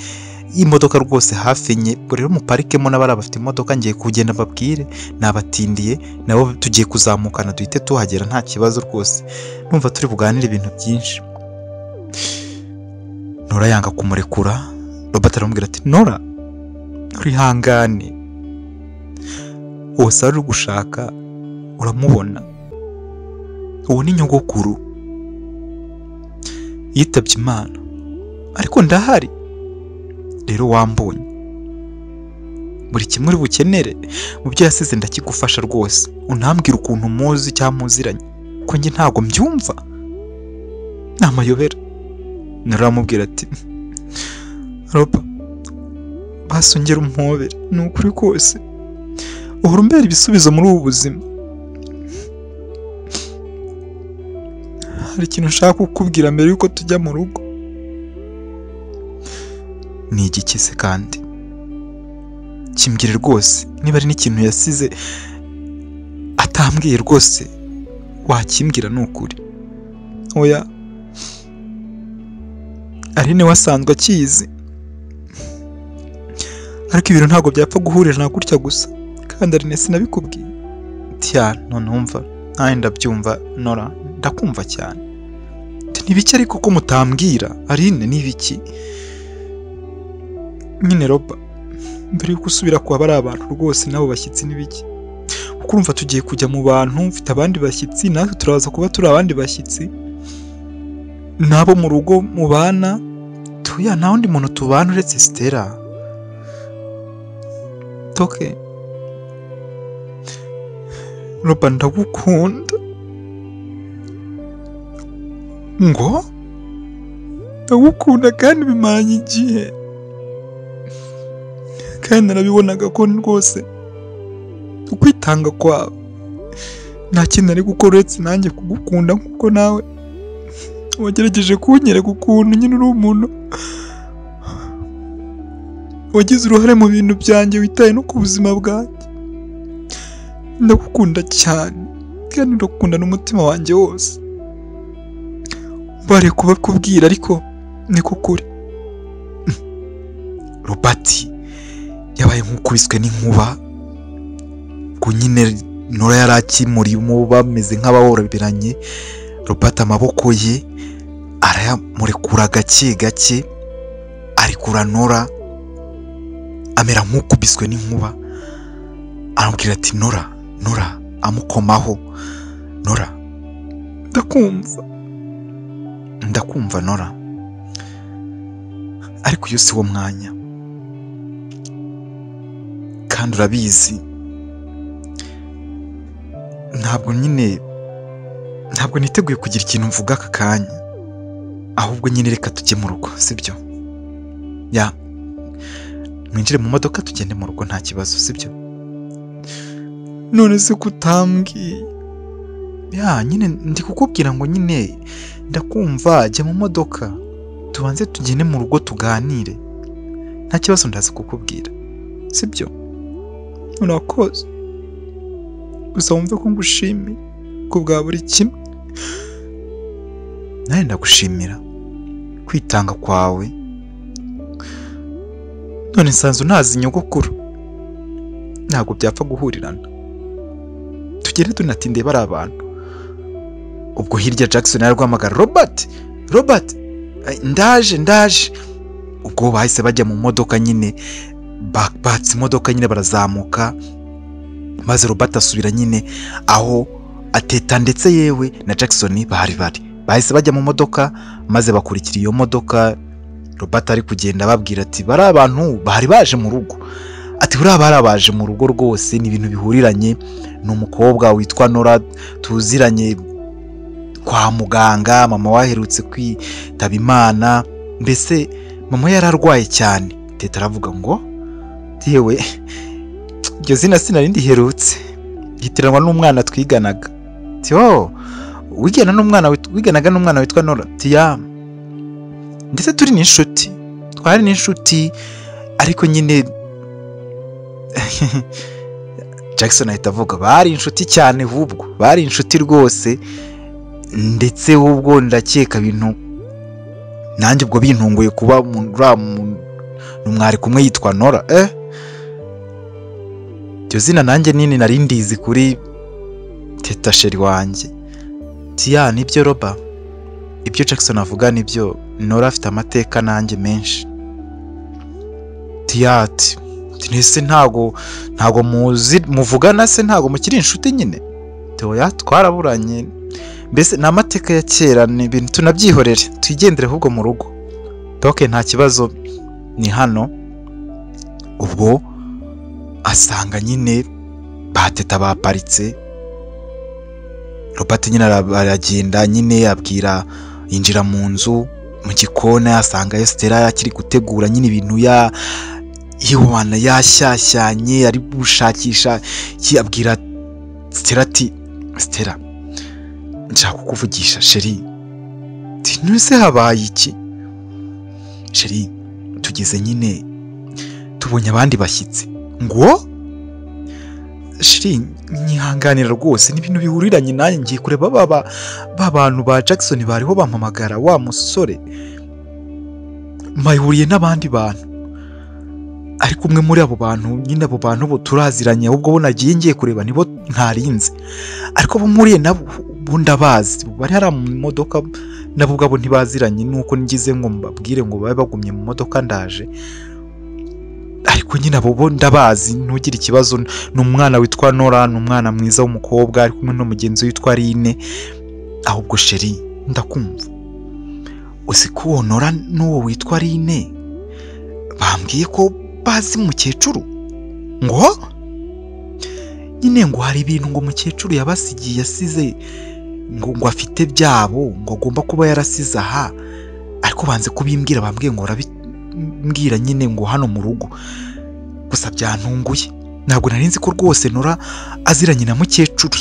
y'imodoka rwose hafi enye. Ubwo rero mu parikemo n'abari bafite imodoka ngiye kugenda mbabwire nabatindiye nabo tugiye kuzamukana duhite tuhagera nta kibazo rwose. Numva turi buganire ibintu byinshi. Nora yanga kumurekura. Robert aramubwira ati Nora urihangane, wose ari gushaka uramubona, uwo ni nyogokuru. yitabye Imana ariko ndahari rero wambonye buri kimwe uri bukenere mu byo yasize ndakigufasha rwose unambwira ukuntu muzi cyangwa muziranye ko njye ntago mbyumva ni amayobera. Naramubwira ati Roba basongera umpobere ni ukuri kose uhora umbera ibisubizo muri ubu buzima. Hari ikintu nshaka kukubwira mbere yuko tujya mu rugo. Ni igiki se kandi? Kimbwire rwose niba ari n'ikintu yasize atambwiye rwose wakimbwira ni ukuri. Oya Aline wasanzwe akizi ariko ibintu ntabwo byapfa guhurira na gutya gusa kandi Aline sinabikubwiye. Tiya none umva nawe ndabyumva Nora ndakumva cyane. Nibiki ariko ko mutambwira Aline nibiki? Nyine Roba mbere yuko usubira kuba bari abantu rwose nabo bashyitsi nibiki? Kuko urumva tugiye kujya mu bantu mfite abandi bashyitsi natwe turaza kuba turi abandi bashyitsi nabo mu rugo mu bana tuya nta wundi muntu tubana uretse Stella. Toke Roba ndagukunda. Ngo ndagukunda kandi bimaranye igihe kandi narabibonaga ko rwose ukwitanga kwawe nta kintu ari gukora uretse nanjye kugukunda nkuko nawe wagerageje kunyereka ukuntu nyine uri umuntu wagize uruhare mu bintu byanjye witaye no ku buzima bwanjye. Ndagukunda cyane kandi ndagukunda n'umutima wanjye wose. Bare kubakubwira ariko niko kuri. Robert yabaye nk'ukubiswe n'inkuba ko nyine Nora yarakimurimo bameze nk'abahorabiranye. Robert amaboko ye arayamurekura gake gake arikura Nora amera nk'ukubiswe n'inkuba aramubwira ati Nora amukomaho. Nora ndakumva Nora ariko iyo si wo mwanya kandi urabizi ntabwo niteguye kugira ikintu mvuga aka kanya ahubwo nyine reka tujye mu rugo sibyo? Mwinjire mu modoka tugende mu rugo nta kibazo sibyo? None se kutambwiye? Nyine ndi kukubwira ngo nyine ndakumva jya mu modoka tubanze tugende mu rugo tuganire nta kibazo ndaza kukubwira sibyo? Urakoze gusa wumve ko ngushimiye ko bwa buri kimwe. Nawe ndagushimira kwitanga kwawe. None nsanzwe ntazi nyogokuru ntabwo byapfa guhurirana tugere tunatinde bari abantu. Ubwo hirya Jackson yarwamagara Robert ndaje. Ubwo bahise bajya mu modoka nyine batse imodoka nyine barazamuka maze Robert asubira nyine aho ateta ndetse yewe na Jackson bari bahise bajya mu modoka maze bakurikira iyo modoka. Robert ari kugenda babwira ati bari abantu bari baje mu rugo ati buri bari baje mu rugo rwose ni ibintu bihuriranye n'umukobwa witwa Nora tuziranye kwa muganga mama waherutse kwitaba Imana mbese mama yararwaye cyane. Teta aravuga ngo yewe iryo zina sinarindi herutse yitiranwa n'umwana twiganaga. Wiganaga n'umwana witwa Nora? Ndetse turi n'inshuti twari n'inshuti ariko nyine Jackson ahita avuga bari inshuti cyane ahubwo bari inshuti rwose ndetse ubwo ndakeka bintu nanjye ubwo bintunguye kuba mwari kumwe yitwa Nora. Iryo zina nanjye nini nari ndizi kuri Teta sheri wanjye. Nibyo Roba ibyo Jackson avuga nibyo Nora afite amateka nanjye menshi. Nese ntago muvugana se ntago mukiri inshuti nyine? Twaraburanye mbese ni amateka ya kera, ni ibintu tunabyihorere twigendere ahubwo mu rugo. Toke nta kibazo, ni hano. Ubwo asanga nyine bateta baparitse, Robert nyine aragenda nyine abwira yinjira mu nzu mu gikoni, asanga Estera akiri gutegura nyine ibintu yiwana yashyashyanye ari gushakisha. Abwira Estera ati Estera nshaka kukuvugisha sheri. Nuse habaye iki sheri? Tugeze nyine tubonye abandi bashyitsi. Ngo sheri nyihanganira rwose, n'ibintu bihuriranye nanjye ngiye kureba bantu ba Jackson bariho bampamagara, wa musore mayihuriye n'abandi bantu, ariko umwe muri abo bantu nyine abo bantu bo turaziranye, ahubwo bo nagiye ngiye kureba nibo ntarinze, ariko bo muriye nabo ndabazi, bari hari mu modoka nabo ubwabo ntibaziranye, nuko ngize ngo mbabwire ngo babe bagumye mu modoka ndaje, ariko nyine abo bo ndabazi, ntugire ikibazo. Ni umwana witwa Nora, ni umwana mwiza w'umukobwa, ari kumwe n'umugenzi witwa Rine. Ahubwo sheri ndakumva, uzi ko Nora n'uwo witwa Rine bambwiye ko bazi mukecuru, ngo nyine ngo hari ibintu ngo mukecuru yabasigiye yasize, ngo afite byabo, ngo agomba kuba yarasize aha, ariko banze kubimbwira, bambwiye ngo urabibwira nyine ngo hano mu rugo. Gusa byantunguye, ntabwo nari nzi ko rwose Nora aziranye na mukecuru,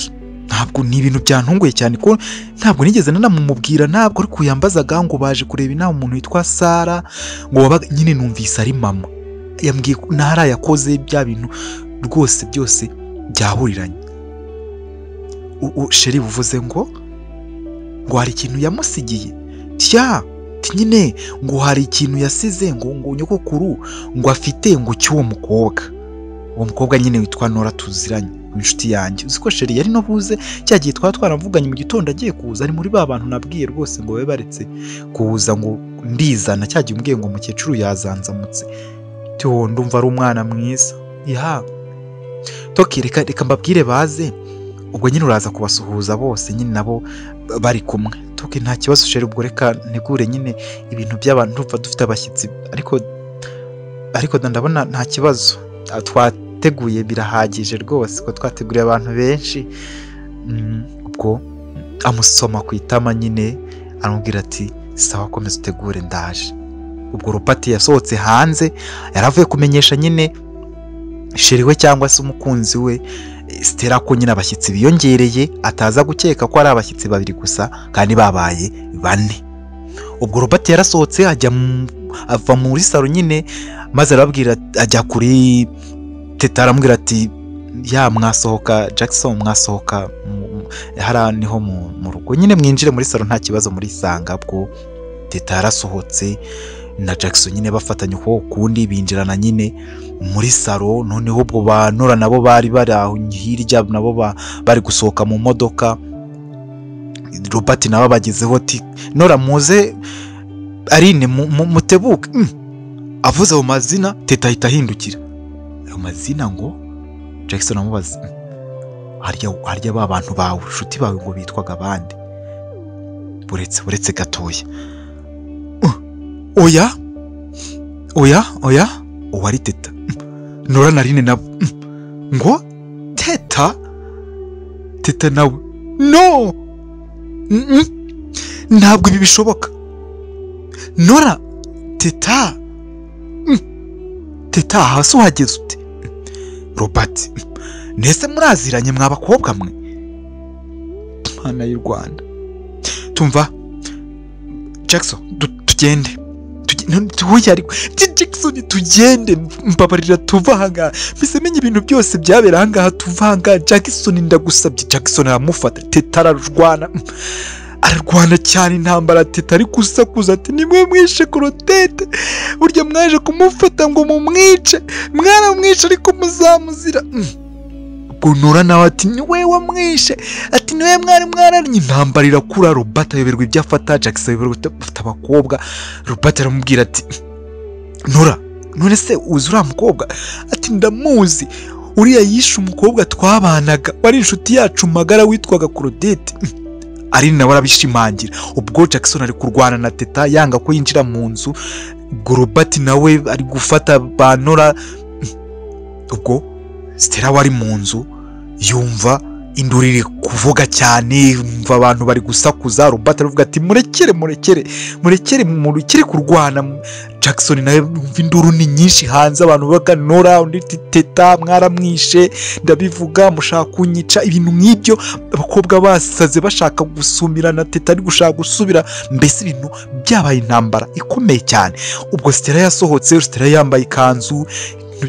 ntabwo ni ibintu byantunguye cyane ko ntabwo nigeze nanamumubwira, ntabwo ari kuyambazaga ngo baje kureba inama umuntu witwa Sara, ngo wabaga nyine numvise ari mama yambwiye ko ntara yakoze bya bintu rwose byose byahuriranye. Sheri buvuze ngo hari ikintu yamusigiye, nyine ngo hari ikintu yasize, ngo nyogokuru ngo afite ngo cy'uwo mukobwa, uwo mukobwa nyine witwa Nora tuziranye, inshuti yanjye. Uzi ko sheri yari no buze cyagiye twaravuganye mu gitondo agiye kuza, ari muri ba bantu nabwiye rwose ngo babe baretse kuza, ngo ndizana cyagiye umbwiye ngo mukecuru yazanzamutse. Ndumva ari umwana mwiza. Toki reka mbabwire baze, ubwo nyine uraza kubasuhuza bose nyine nabo bari kumwe. Toki nta kibazo sheri, ubwo reka ntegure nyine ibintu by'abantu, ndumva dufite abashyitsi, ariko ndabona nta kibazo, twateguye birahagije rwose ko twateguriye abantu benshi. Ubwo amusoma ku itama nyine aramubwira ati sawa, komeza utegure ndaje. Ubwo Robert yasohotse hanze, yaravuye kumenyesha nyine sheri we cyangwa se umukunzi we Estera ko nyine abashyitsi biyongereye, ataza gukeka ko ari abashyitsi babiri gusa kandi babaye 4. Ubwo Robert yarasohotse ava muri salo nyine, maze arabwira ajya kuri Teta, aramubwira ati mwasohoka Jackson, mwasohoka hari niho mu rugo nyine, mwinjire muri salo nta kibazo muri sanga. Bwo Teta yarasohotse na Jackson nyine bafatanye uko kundi binjirana nyine muri salo. Noneho ubwo ba Nora nabo bari aho hirya, nabo bari gusohoka mu modoka. Robert nabo bagezeho ati Nora muze Arine mutebuke. Avuze ayo mazina Teta ahita ahindukira, ayo mazina ngo Jackson amubaza harya ba bantu bawe inshuti bawe ngo bitwaga abandi? Buretse gatoya. Oya uwari Teta, Nora na Rine nabo. Ngo Teta nawe no, ntabwo ibi bishoboka. Nora Teta hasi uhageze ute? Robert nese muraziranye mw'abakobwa mwe? Mana y'u Rwanda. Tumva Jackson tugende, Jackson tugende, mbabarira tuva ahangaha, mbese menye ibintu byose byabera ahangaha, tuva ahangaha. Jackson ndagusabye. Jackson aramufata, Teta ararwana cyane intambara. Teta ari gusakuza ati nimwe mwishe Claudette, burya mwaje kumufata ngo mumwice, mwaramwishe ariko muzamuzira. Ubwo Nora nawe ati niwe wamwishe, ati niwe mwari mwararanye. Intambara irakura, Robert ayoberwa ibyo afata, Jackson ayoberwa afata abakobwa. Robert aramubwira ati Nora, none se uzi uriya mukobwa? Ati ndamuzi, uriya yishe umukobwa twabanaga, wari inshuti yacu magara witwaga Claudette. Aline nawe arabishimangira. Ubwo Jackson ari kurwana na Teta yanga ko yinjira mu nzu, Robert nawe ari gufata Banora. Ubwo Stella wari mu nzu yumva induru iri kuvuga cyane, yumva abantu bari gusakuza. Robert aravuga ati murekere kurwana. Jackson nawe yumva induru ni nyinshi hanze, abantu baganora, undi Teta mwaramwishe, ndabivuga mushaka kunyica, ibintu nk'ibyo. Abakobwa basaze bashaka gusumirana, Teta ari gushaka gusubira, mbese ibintu byabaye intambara ikomeye cyane. Ubwo Stella yasohotse, Stella yambaye ikanzu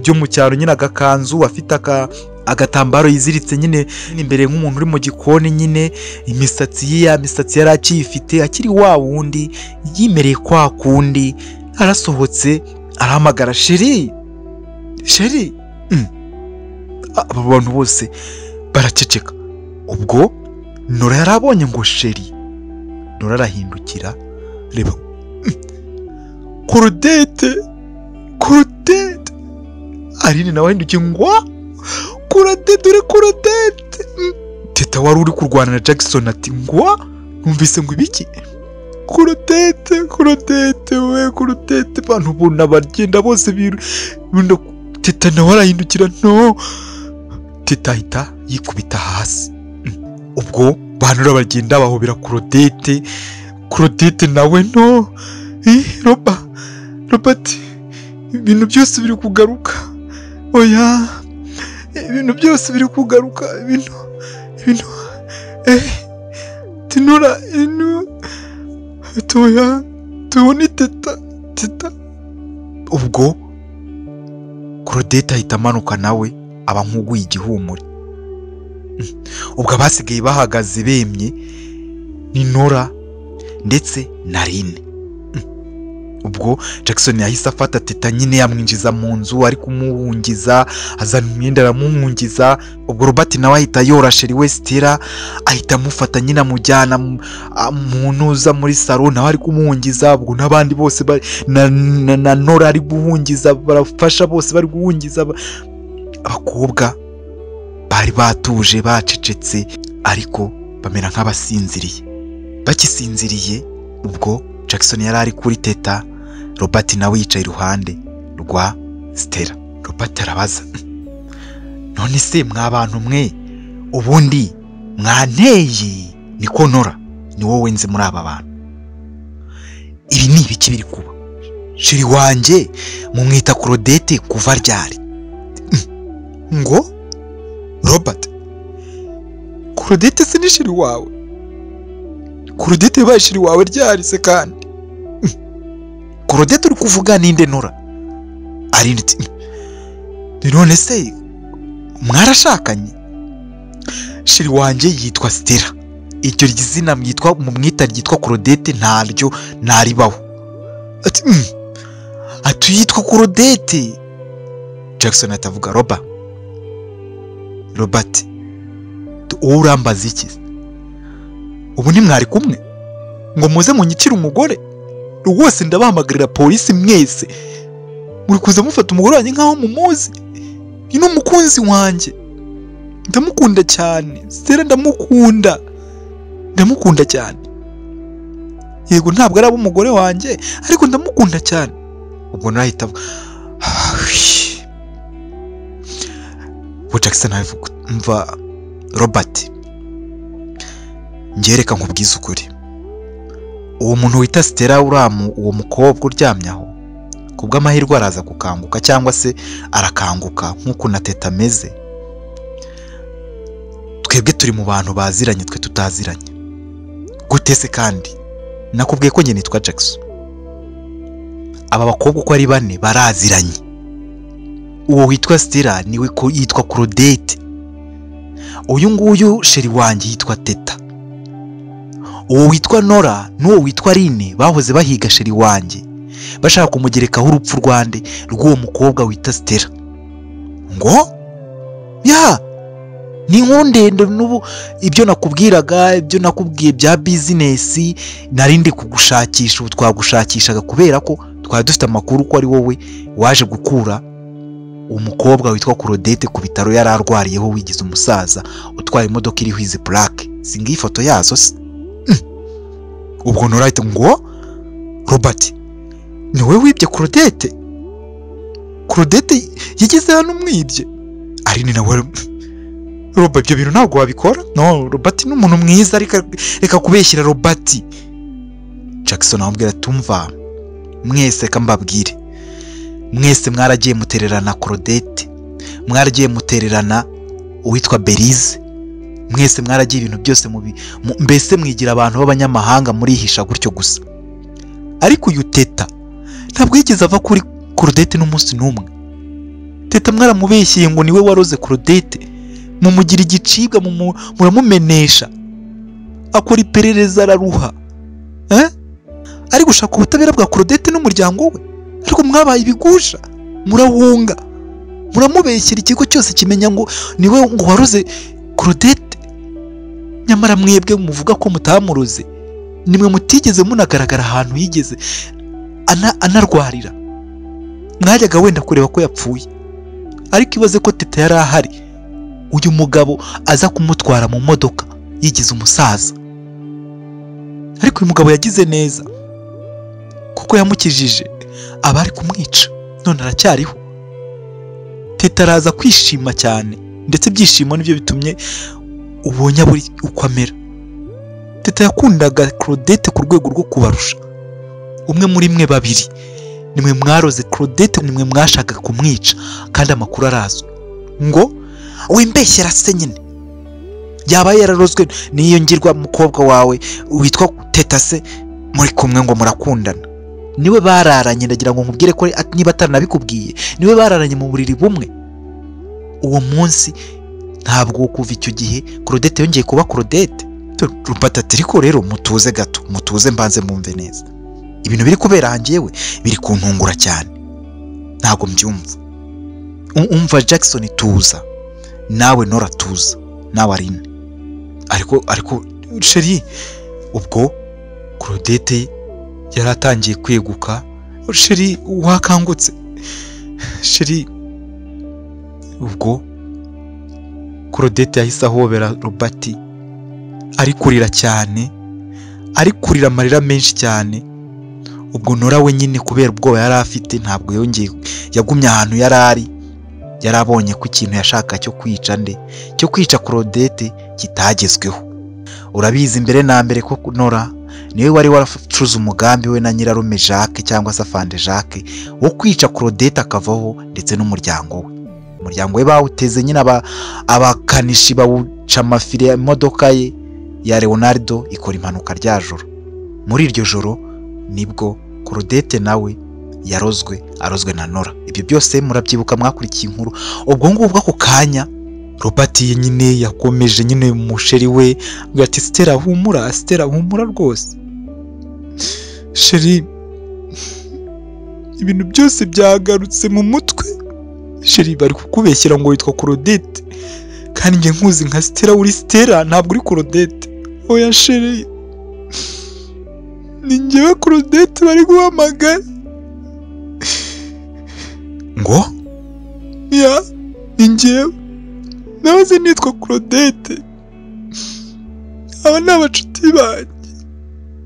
byo mu cyaro nyine, agakanzu afite agatambaro yiziritse nyine imbere nk'umuntu uri mu gikoni nyine, imisatsi yari akiyifite akiri wa wundi yimereye kwa kundi. Arasohotse arahamagara Sheri. Aba bantu bose baraceceka. Ubwo Nora yarabonye ngo Sheri. Nora arahindukira, reba Claudette. Aline nawe ahindukiye ngo Claudette. Teta wari uri kurwana na Jackson ati ngo numvise ngo ibiki Claudette bantu bona bagenda bose birundo. Teta nawe arahindukira, no. Teta ahita yikubita hasi. Ubwo bantu bagenda bahobera Claudette nawe, no. Robert, ibintu byose biri kugaruka. Oya, ibintu byose biri kugaruka. Ibintu Tinora toya tubone Teta. Ubwo Claudette ahita amanuka nawe aba nk'uguye igihumure. Ubwo abasigaye bahagaze bemye ni Nora ndetse na Aline. Ubwo Jackson yahise afata Teta nyine yamwinjiza mu nzu, ari kumuhungiza, azana imyenda aramuhungiza. Ubwo Robert nawe ahita yora Sheri we Stella, ahita amufata nyine amujyana mu ntuza muri salon, nawe ari kumuhungiza. Ubwo n'abandi bose na Nora ari guhungiza, barafasha bose bari guhungiza. Abakobwa bari batuje bacecetse ariko bamera nk'abasinziriye. Bakisinziriye, ubwo Jackson yari ari kuri Teta, Robert nawe yicaye iruhande rwa Stella. Robert arabaza, none se mwabantu mwe ubundi mwanteye? Niko Nora, ni wowe nzi muri aba bantu. Ibi ni ibiki biri kuba? Sheri wanjye mumwita Claudette kuva ryari? Ngo Robert, Claudette se ni Sheri wawe? Claudette yabaye Sheri wawe ryari se kandi? Claudette uri kuvuga ninde Nora? Aline ati, none se mwarashakanye? Sheri wanjye yitwa Stella, iryo ryizina mumwita ryitwa Claudette ntaryo naribaho. Ati yitwa Claudette. Jackson atavuga, Robert wowe urambaza iki? Ubu ni mwari kumwe ngo muze munyicira umugore? Rwose ndabahamagarira polisi mwese, muri kuza mufata umugore wanjye nkaho mumuzi. Ni n'umukunzi wanjye, ndamukunda cyane. Stella ndamukunda cyane. Yego ntabwo ari umugore wanjye ariko ndamukunda cyane. Ubwo nahita Jackson avuga, mva Robert, ngereka nkubwiza ukuri. Uwo muntu wita Stella uwo mukobwa uryamyaho, kubw'amahirwe araza kukanguka cyangwa se arakanguka nk'uko na Teta ameze. Twebwe turi mu bantu baziranye, twe tutaziranye gute se? Kandi nakubwiye ko njye nitwa Jackson. Aba bakobwa uko ari 4 baraziranye. Uwo witwa Stella niwe ko yitwa Claudette. Uyu nguyu Sheri wanjye yitwa Teta. Uwo witwa Nora n'uwo witwa Aline bahoze bahiga Sheri wanjye, bashaka kumugerekaho urupfu rwande rw'uwo mukobwa wita Stella. Ngo ni nkundende n'ubu ibyo nakubwiraga, ibyo nakubwiye bya business narindi kugushakisha. Ubu twagushakishaga kubera ko twari dufite amakuru ko ari wowe waje gukura umukobwa witwa Claudette ku bitaro yari arwariyeho, wigize umusaza utwaye imodoka iriho izi plaque. Singi ifoto yazo se? ubwo Nora ahita ngo Robert ni wowe wibye Claudette yigeze hano umwibye Aline nawe Robert ibyo bintu ntabwo wabikora no Robert ni umuntu mwiza reka kubeshyira Robert Jackson amubwira tumva mwese kambabwire mwese mwaragiye mutererana Claudette mwaragiye mutererana uwitwa Belize mwese mwaragiye ibintu byose mbese mwigira abantu b'abanyamahanga murihisha gutyo gusa ariko uyu Teta ntabwo yigeze ava kuri Claudette n'umunsi n'umwe Teta mwaramubeshyiye ngo niwe waroze Claudette mumugira igicibwa muramumenesha akora iperereza araruha ari gushaka ubutabera bwa Claudette n'umuryango we ariko mwabaye ibigusha murahunga muramubeshyira ikigo cyose kimenya ngo niwe ngo waroze Claudette nyamara mwebwe muvuga ko mutamuroze nimwe mutigeze munagaragara ahantu yigeze anarwarira mwajyaga wenda kureba ko yapfuye ariko ibaze ko Teta yari ahari uyu mugabo aza kumutwara mu modoka yigize umusaza ariko uyu mugabo yagize neza kuko yamukijije abari kumwica none aracyariho Teta araza kwishima cyane ndetse byishimo nibyo bitumye ubonye buri uko amera Teta yakundaga Claudette ku rwego rwo kubarusha umwe muri mwe babiri nimwe mwaroze Claudette nimwe mwashaka kumwica kandi amakuru arazwe ngo wimbeshyera se nyine yaba yararozwe niyo ngirwa mukobwa wawe witwa Teta se muri kumwe ngo murakundana niwe bararanye ndagira ngo nkubwire ko niba ataranabikubwiye niwe bararanye mu buriri bumwe uwo munsi ntabwo kuva icyo gihe Claudette yongeye kuba Claudette Robert ati ariko rero mutuze gato mutuze mbanze mumve neza ibintu biri kubera hanjewe biri kuntungura cyane ntabwo mbyumva umva Jackson tuza nawe Nora tuza nawe Aline ariko Sheri ubwo Claudette yaratangiye kweguka Sheri wakangutse Sheri ubwo Claudette yahise ahobera Robert ari kurira cyane ari kurira amarira menshi cyane ubwo Nora we nyine kubera ubwoba yari afite ntabwo yongeye yagumye ahantu yarabonye ko ikintu yashaka cyo kwica Claudette kitagezweho urabizi mbere na mbere ko Nora niwe wari waracuze umugambi we na nyirarume Jacques cyangwa se Afande Jacques wo kwica Claudette akavaho ndetse n'umuryango we bawuteze nyine abakanishi bawuca amafire imodoka ye ya Leonardo ikora impanuka rya joro muri iryo joro nibwo Claudette nawe arozwe na Nora ibyo byose murabyibuka mwakurikiye inkuru ubwo ngubwo ako kanya Robert nyine yakomeje nyine umusheri we ati Stella humura rwose Sheri ibintu byose byagarutse mu mutwe Sheri bari kukubeshyira ngo witwa Claudette kandi nge nkuzi nka Stella uri Stella ntabwo uri Claudette oya Sheri ni njyewe Claudette bari guhamagara ngo ya ni njyewe nawe nitwa Claudette aba ni abacuti banjye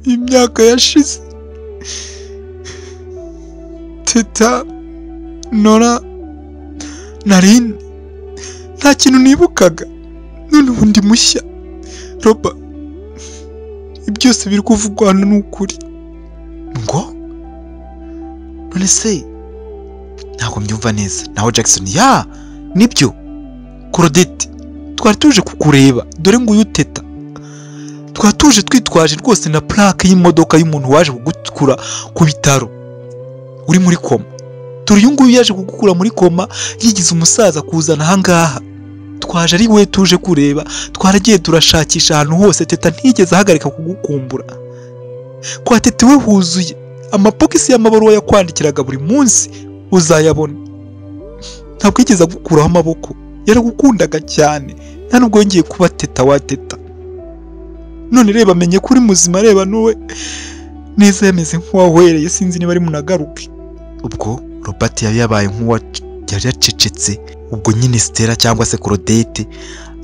imyaka yashize Teta Nora Narine nta kintu nibukaga none ubu ndi mushya Roba byose biri kuvugwa hano n'ukuri ngo none se ntabwo mbyumva neza naho Jackson ya nibyo Claudette twari tuje kukureba dore ngo uyu Teta twari tuje twitwaje rwose na plaque y'imodoka y'umuntu waje kugukura ku bitaro uri muri koma turi uyu nguyu yaje kugukura muri koma yigize umusaza kuzana ahangaha twaje ari we tuje kureba twaragiye turashakisha ahantu hose Teta ntigeze ahagarika kugukumbura kwa Teta we huzuye amapokisi y'amabaruwa yakwandikiraga buri munsi uzayabona ntabwo yigeze agukuraho amaboko yaragukundaga cyane nta nubwo yongeye kuba Teta wa Teta none reba amenye kuri muzima reba nuwe neza yameze sinzi niba ari munagaruke ubwo Robert yari yabaye yari yacecetse ubwo nyine Stella cyangwa se Claudette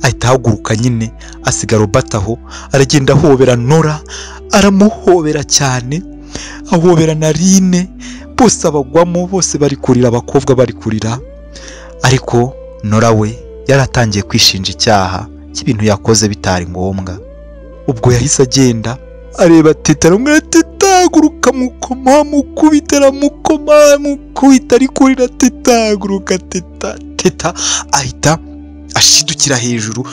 ahita ahaguruka nyine asiga Robert aho, aragenda ahobera Nora, aramuhobera cyane, ahobera na Line, bose abagwamo, bose bari kurira, abakobwa bari kurira. Ariko Nora we yaratangiye kwishinja icyaha cy'ibintu yakoze bitari ngombwa. Ubwo yahise agenda areba Teta, aramubwira Teta haguruka, mukoma, mukubita, mukubita, ari kurira, Teta haguruka, Teta. Teta ahita ashidukira hejuru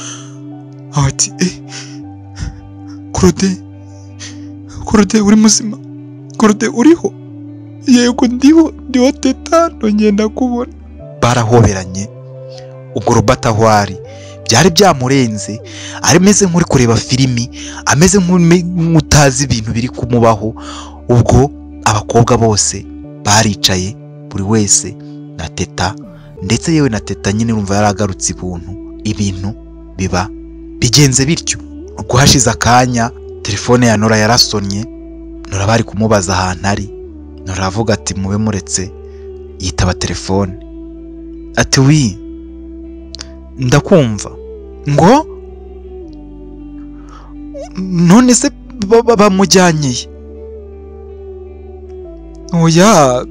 ati Claude uri muzima? Claude uriho? Yego ndiho Teta, ngenda kubona. Barahoberanye. Ubwo Robert aho ari byari byamurenze, ameze nk'uri kureba filimi, ameze nk'utazi ibintu biri kumubaho. Ubwo abakobwa bose baricaye, buri wese na Teta, ndetse yewe na Teta nyine urumva yaragarutse ibintu biba bigenze bityo. Ubwo hashize akanya telefone ya Nora yarasonye. Nora bari kumubaza ahantu ari. Nora avuga ati mube muretse, yitaba telefone ati wi ndakumva. Ngo none se bamujyanye? Oya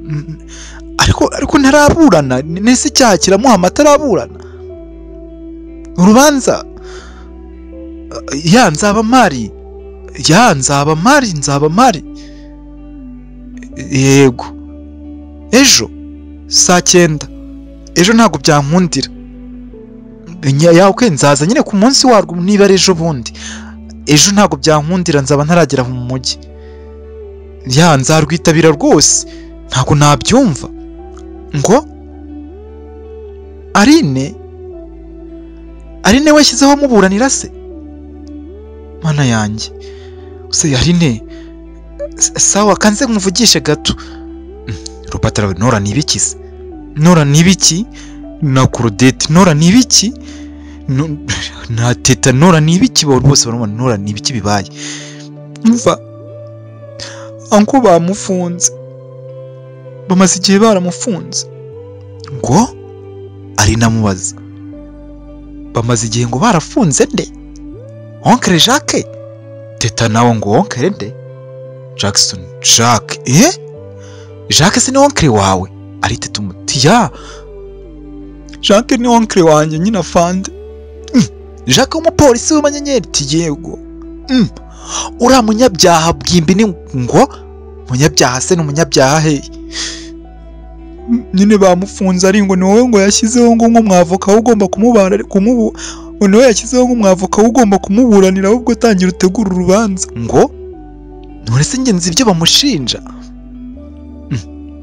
ariko ntaraburana, nese icyaha kiramuhama ataraburana urubanza. Nzaba mpari. Yego ejo saa 9. Ejo ntabwo byankundira. Nzaza nyine ku munsi warwo niba ari ejo bundi. Ejo ntabwo byankundira, nzaba ntaragera mu mujyi. Nzarwitabira rwose, ntabwo nabyumva. Ngo Aline washyizeho muburanira se? Mana yanjye, se Aline sawa, kanze nkuvugishe gato. Robert arawe, Nora nibiki se? Nora nibiki? Na Claudette Nora nibiki? Na Teta Nora nibiki? Bose barabona Nora nibiki bibaye. Umva anko bamufunze, bamaze igihe baramufunze. Ngo ari namubaza, bamaze igihe ngo barafunze nde? Oncle Jacques? Teta nawe ngo oncle nde? Jackson. Jacques? Jacques ni oncle wawe? Ari Teta umuti ya Jacques ni oncle wanjye nyine afande. Jacques umupolisi w'amanyenyeri? Yego. Ura munyabyaha bwimbi ni ngo munyabyaha se? N'umunyabyaha he? Nyine bamufunze ari ngo ni wowe ngo yashyizeho ngo mwavoka ugomba ni wowe yashyizeho ngo mwavoka ugomba kumuburanira, ahubwo tangira utegura urubanza. Ngo none se ngenzi ibyo bamushinja?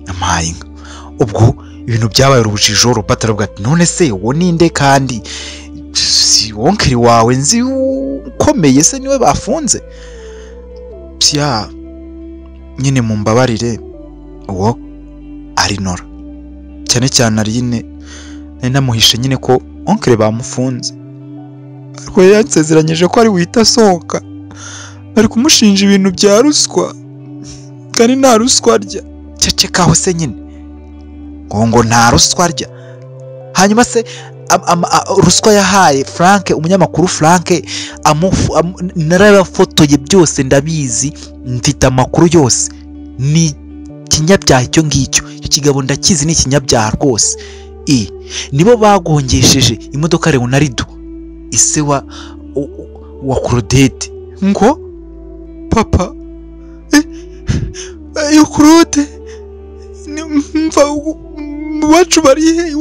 Amahinga. Ubwo ibintu byabaye urujijo. Robert aravuga ati none se wo ninde kandi si oncle wawe nzi ukomeye se niwe bafunze? Pya nyine mumbabarire, uwo ari Nora cyane Aline namuhishe nyine ko oncle bamufunze. Ariko yansezeranyije ko ari wita sohoka, bari kumushinja ibintu bya ruswa kandi nta ruswa arya. Cecekaho se nyine ngo nta ruswa arya. Hanyuma se ruswa yahaye Frank, umunyamakuru Frank, narabafotoye byose ndabizi, mfite amakuru yose. Ni kinyabyaha icyo ngicyo, icyo kigabo ndakizi, ni kinyabyaha rwose. Nibo bagongesheje imodoka Leonardo, ise wa Claudette. Ngo papa yo Claude mva iwacu barihe?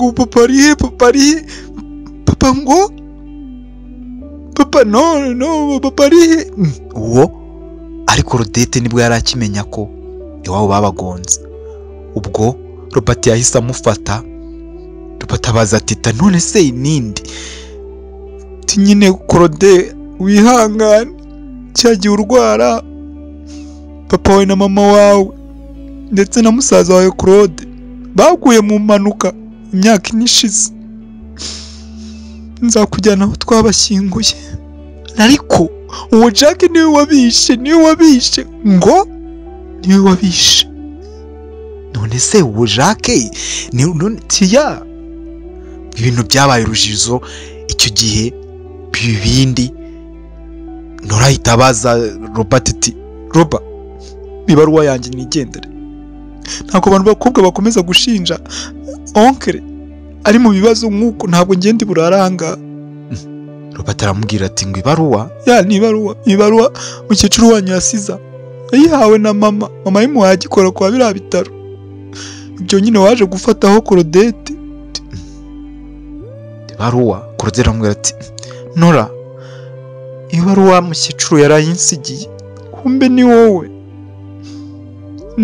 Papa arihe? Papa ngo papa no papa arihe? Uwo ariko Claudette nibwo yari akimenya ko iwabo babagonze. Ubwo Robert yahise amufata. Robert abaza Teta none se nindi? Nyine Claude wihangane, cyagiye urwara, papa wawe na mama wawe ndetse na musaza wawe Claude baguye mu mpanuka imyaka inishize. Nzakujyana aho twabashyinguye. Ariko uwo Jacques niwe wabishe. Ngo niwe wabishe. none se uwo Jacques ni tiya ibintu byabaye urujizo icyo gihe bibindi norahita baza Robert ati Roba ibaruwa yanjye nigendere ntabwo abantu bakobwa bakomeza gushinja onkere ari mu bibazo nk'uko ntabwo ngende buraranga Robert aramubwira ati ngo ibaruwa ni ibaruwa mukecuru wanyu yasiza yayihawe na mama yimuhaye agikora kwa biriya bitaro ibyo nyine waje gufataho Claudette ibaruwa Claudette aramubwira ati Nora ibaruwa mukecuru yarayinsigiye kumbe ni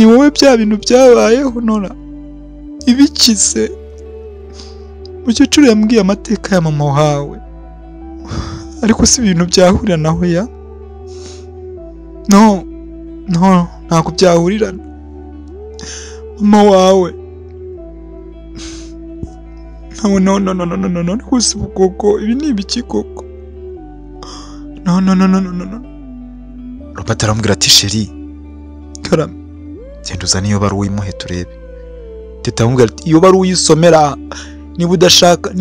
wowe bya bintu byabayeho Nora ibikize mukecuru yambwiye amateka ya mama wawe ariko si ibintu byahurira naho ya no ntabwo byahurirana mama wawe no hose ubwoko ibi ni ibiki koko no Robert aramubwira ati sheri karame genda uzane iyo baruwa imuhe turebe teta aramubwira ati iyo baruwa uyisomera niba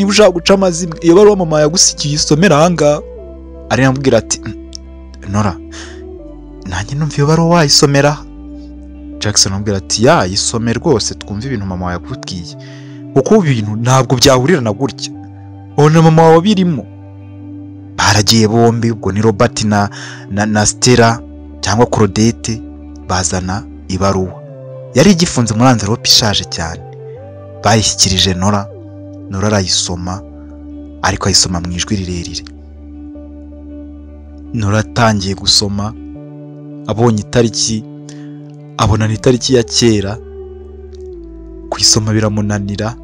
ushaka guca amazimwe iyo baruwa mama yagusigiye isomera ahangaha aramubwira ati Nora nanjye numva iyo baruwa wayisomera Jackson aramubwira ati yisome rwose twumve ibintu mama yakubwiye kuko ibintu ntabwo byahurirana gutya ubona mama wawe birimo baragiye bombi ubwo ni Robert na Stella cyangwa Claudette bazana ibaruwa yari igifunze muri envelope ishaje cyane bayishyikirije Nora arayisoma ariko ayisoma mu ijwi rirerire Nora atangiye gusoma abonye itariki abona itariki ya kera kuyisoma biramunanira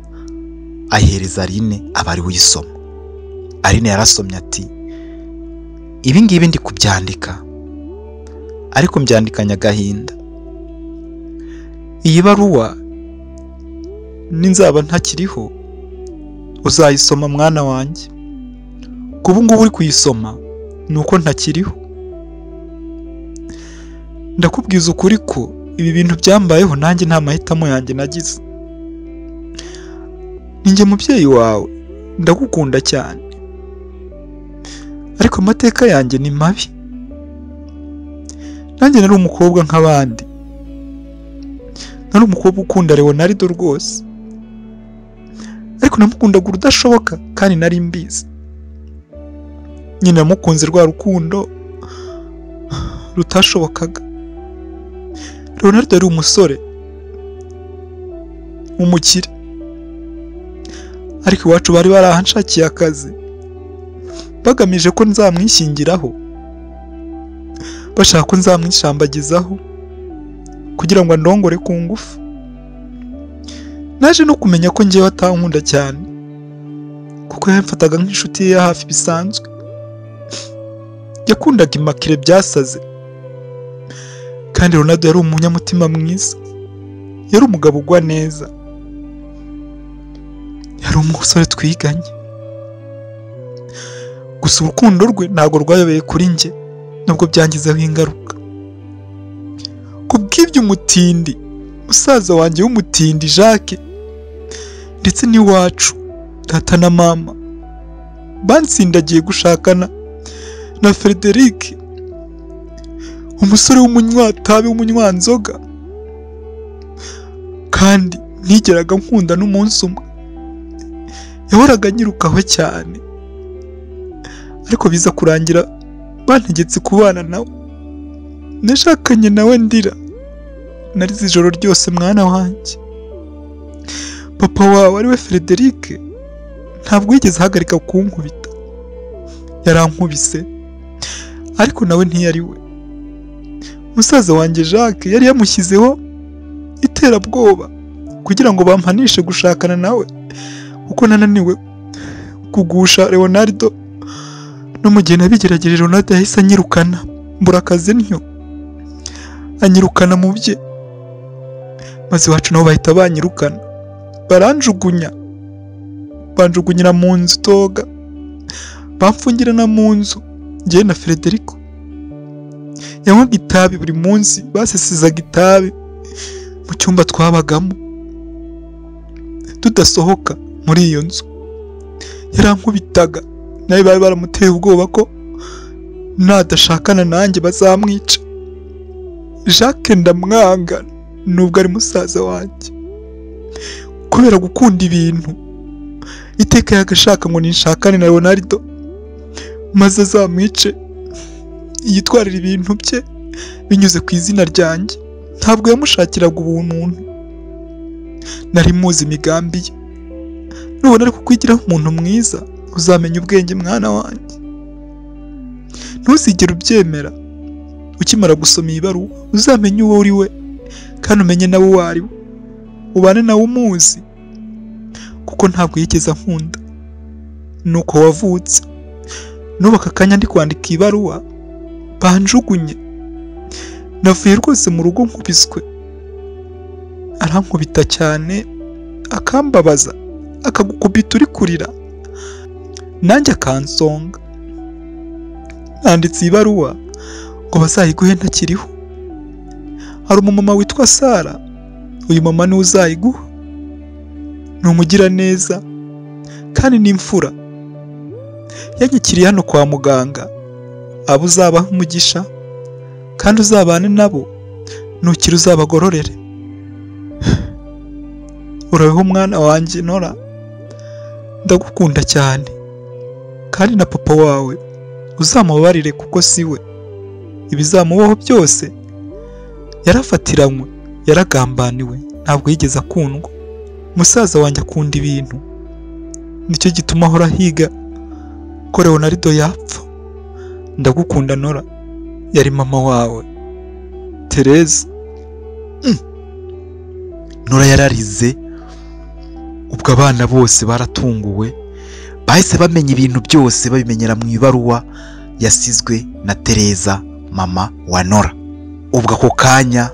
ahereza Aline abari uyisoma Aline yarasomye ati ibi ngibi ndi kubyandika ariko mbyandikanya agahinda iyi baruwa ninzaba ntakiriho uzayisoma mwana wanjye kubu ngubu uri kuyisoma nuko ntakiriho ndakubwiza ukuri ko ibi bintu byambayeho nanjye nta mahitamo yanjye nagize ninjye mubyeyi wawe ndagukunda cyane ariko amateka yanjye ni mabi nanjye nari umukobwa nk'abandi nari umukobwa ukunda Leonardo rwose ariko namukundaga urudashoboka kandi nari mbizi nyine namukunze rwa rukundo rutashobokaga Leonardo yari umusore w'umukire ariko iwacu bari barahanshakiye akazi bagamije ko nzamwishyingiraho bashaka ko nzamwishambagizaho kugira ngo andongore ku ngufu naje no kumenya ko ngewe atankunda cyane kuko yamfataga nk'inshuti ye ya hafi bisanzwe yakundaga Immaculée byasaze kandi Ronaldo yari umunyamutima mwiza yari umugabo ugwa neza yari umusore twiganye gusa urukundo rwe ntabwo rwayobeye kuri njye nubwo byangizeho ingaruka kubw'ibyo umutindi musaza wanjye w'umutindi Jacques ndetse n'iwacu data na mama bansindagiye gushakana na Frederic umusore w'umunywatabi w'umunywanzoga kandi ntigeraga nkunda n'umunsi umwe yahoraga anyirukaho cyane ariko biza kurangira bantegetse kubana nawe nashakanye nawe ndira narize ijoro ryose mwana wanjye papa wawe ariwe Frederic ntabwo yigeze ahagarika kunkubita yarankubise ariko nawe ntiyari we musaza wanjye Jacques yari yamushyizeho iterabwoba kugira ngo bampanishe gushakana nawe kuko nananiwe kugusha Leonardo no mu gihe nabigerageje Ronaldo yahise anyirukana mbura akazi ntyo anyirukana mu bye maze iwacu nabo bahita banyirukana banjugunyira mu nzu toga bamfungirana mu nzu njyewe na Frederico yanywaga itabi buri munsi basesizaga itabi mu cyumba twabagamo tudasohoka muri iyo nzu. Yarankubitaga, nawe bari baramuteye ubwoba ko nadashakana nanjye bazamwica. Jacques ndamwanga nubwo ari musaza wanjye, kubera gukunda ibintu. Iteka yagashaka ngo ninshakane na Ronaldo maze azamwice, yitwarira ibintu bye binyuze ku izina ryanjye. Ntabwo yamushakiraga ubuntu, nari muzi imigambi ye. Nubona ari kukwigiraho umuntu mwiza, uzamenya ubwenge mwana wanjye. Ntuzigere ubyemera. Ukimara gusoma iyi baruwa uzamenye uwo uri we, kandi umenye nawe uwo ari we, ubane nawe umuzi, kuko ntabwo yigeze ankunda. Nuko wavutse. Nubu aka kanya ndi kwandika iyi baruwa banjugunye. Navuye rwose mu rugo nkubiswe. Arankubita cyane, akambabaza, akagukubita uri kurira, nanjye akansonga. Nanditse iyi baruwa ngo bazayiguhe ntakiriho. Hari umumama witwa Sara, uyu mama niwe uzayiguha. Ni umugiraneza kandi ni imfura. Yanyakiriye hano kwa muganga. Abo uzabaha umugisha kandi uzabane nabo, nukira uzabagororere. Urabeho mwana wanjye Nora, ndagukunda cyane, kandi na papa wawe uzamubabarire kuko si we. Ibizamubaho byose yarafatiranywe, yaragambaniwe, ntabwo yigeze akundwa. Musaza wanjye akunda ibintu, nicyo gituma ahora higa ko Ronaldo yapfa. Ndagukunda Nora, yari mama wawe Tereza. Nora yararize. Ubwo abana bose baratunguwe, bahise bamenya ibintu byose babimenyera mu ibaruwa yasizwe na Tereza, mama wa Nora. Ubwo ako kanya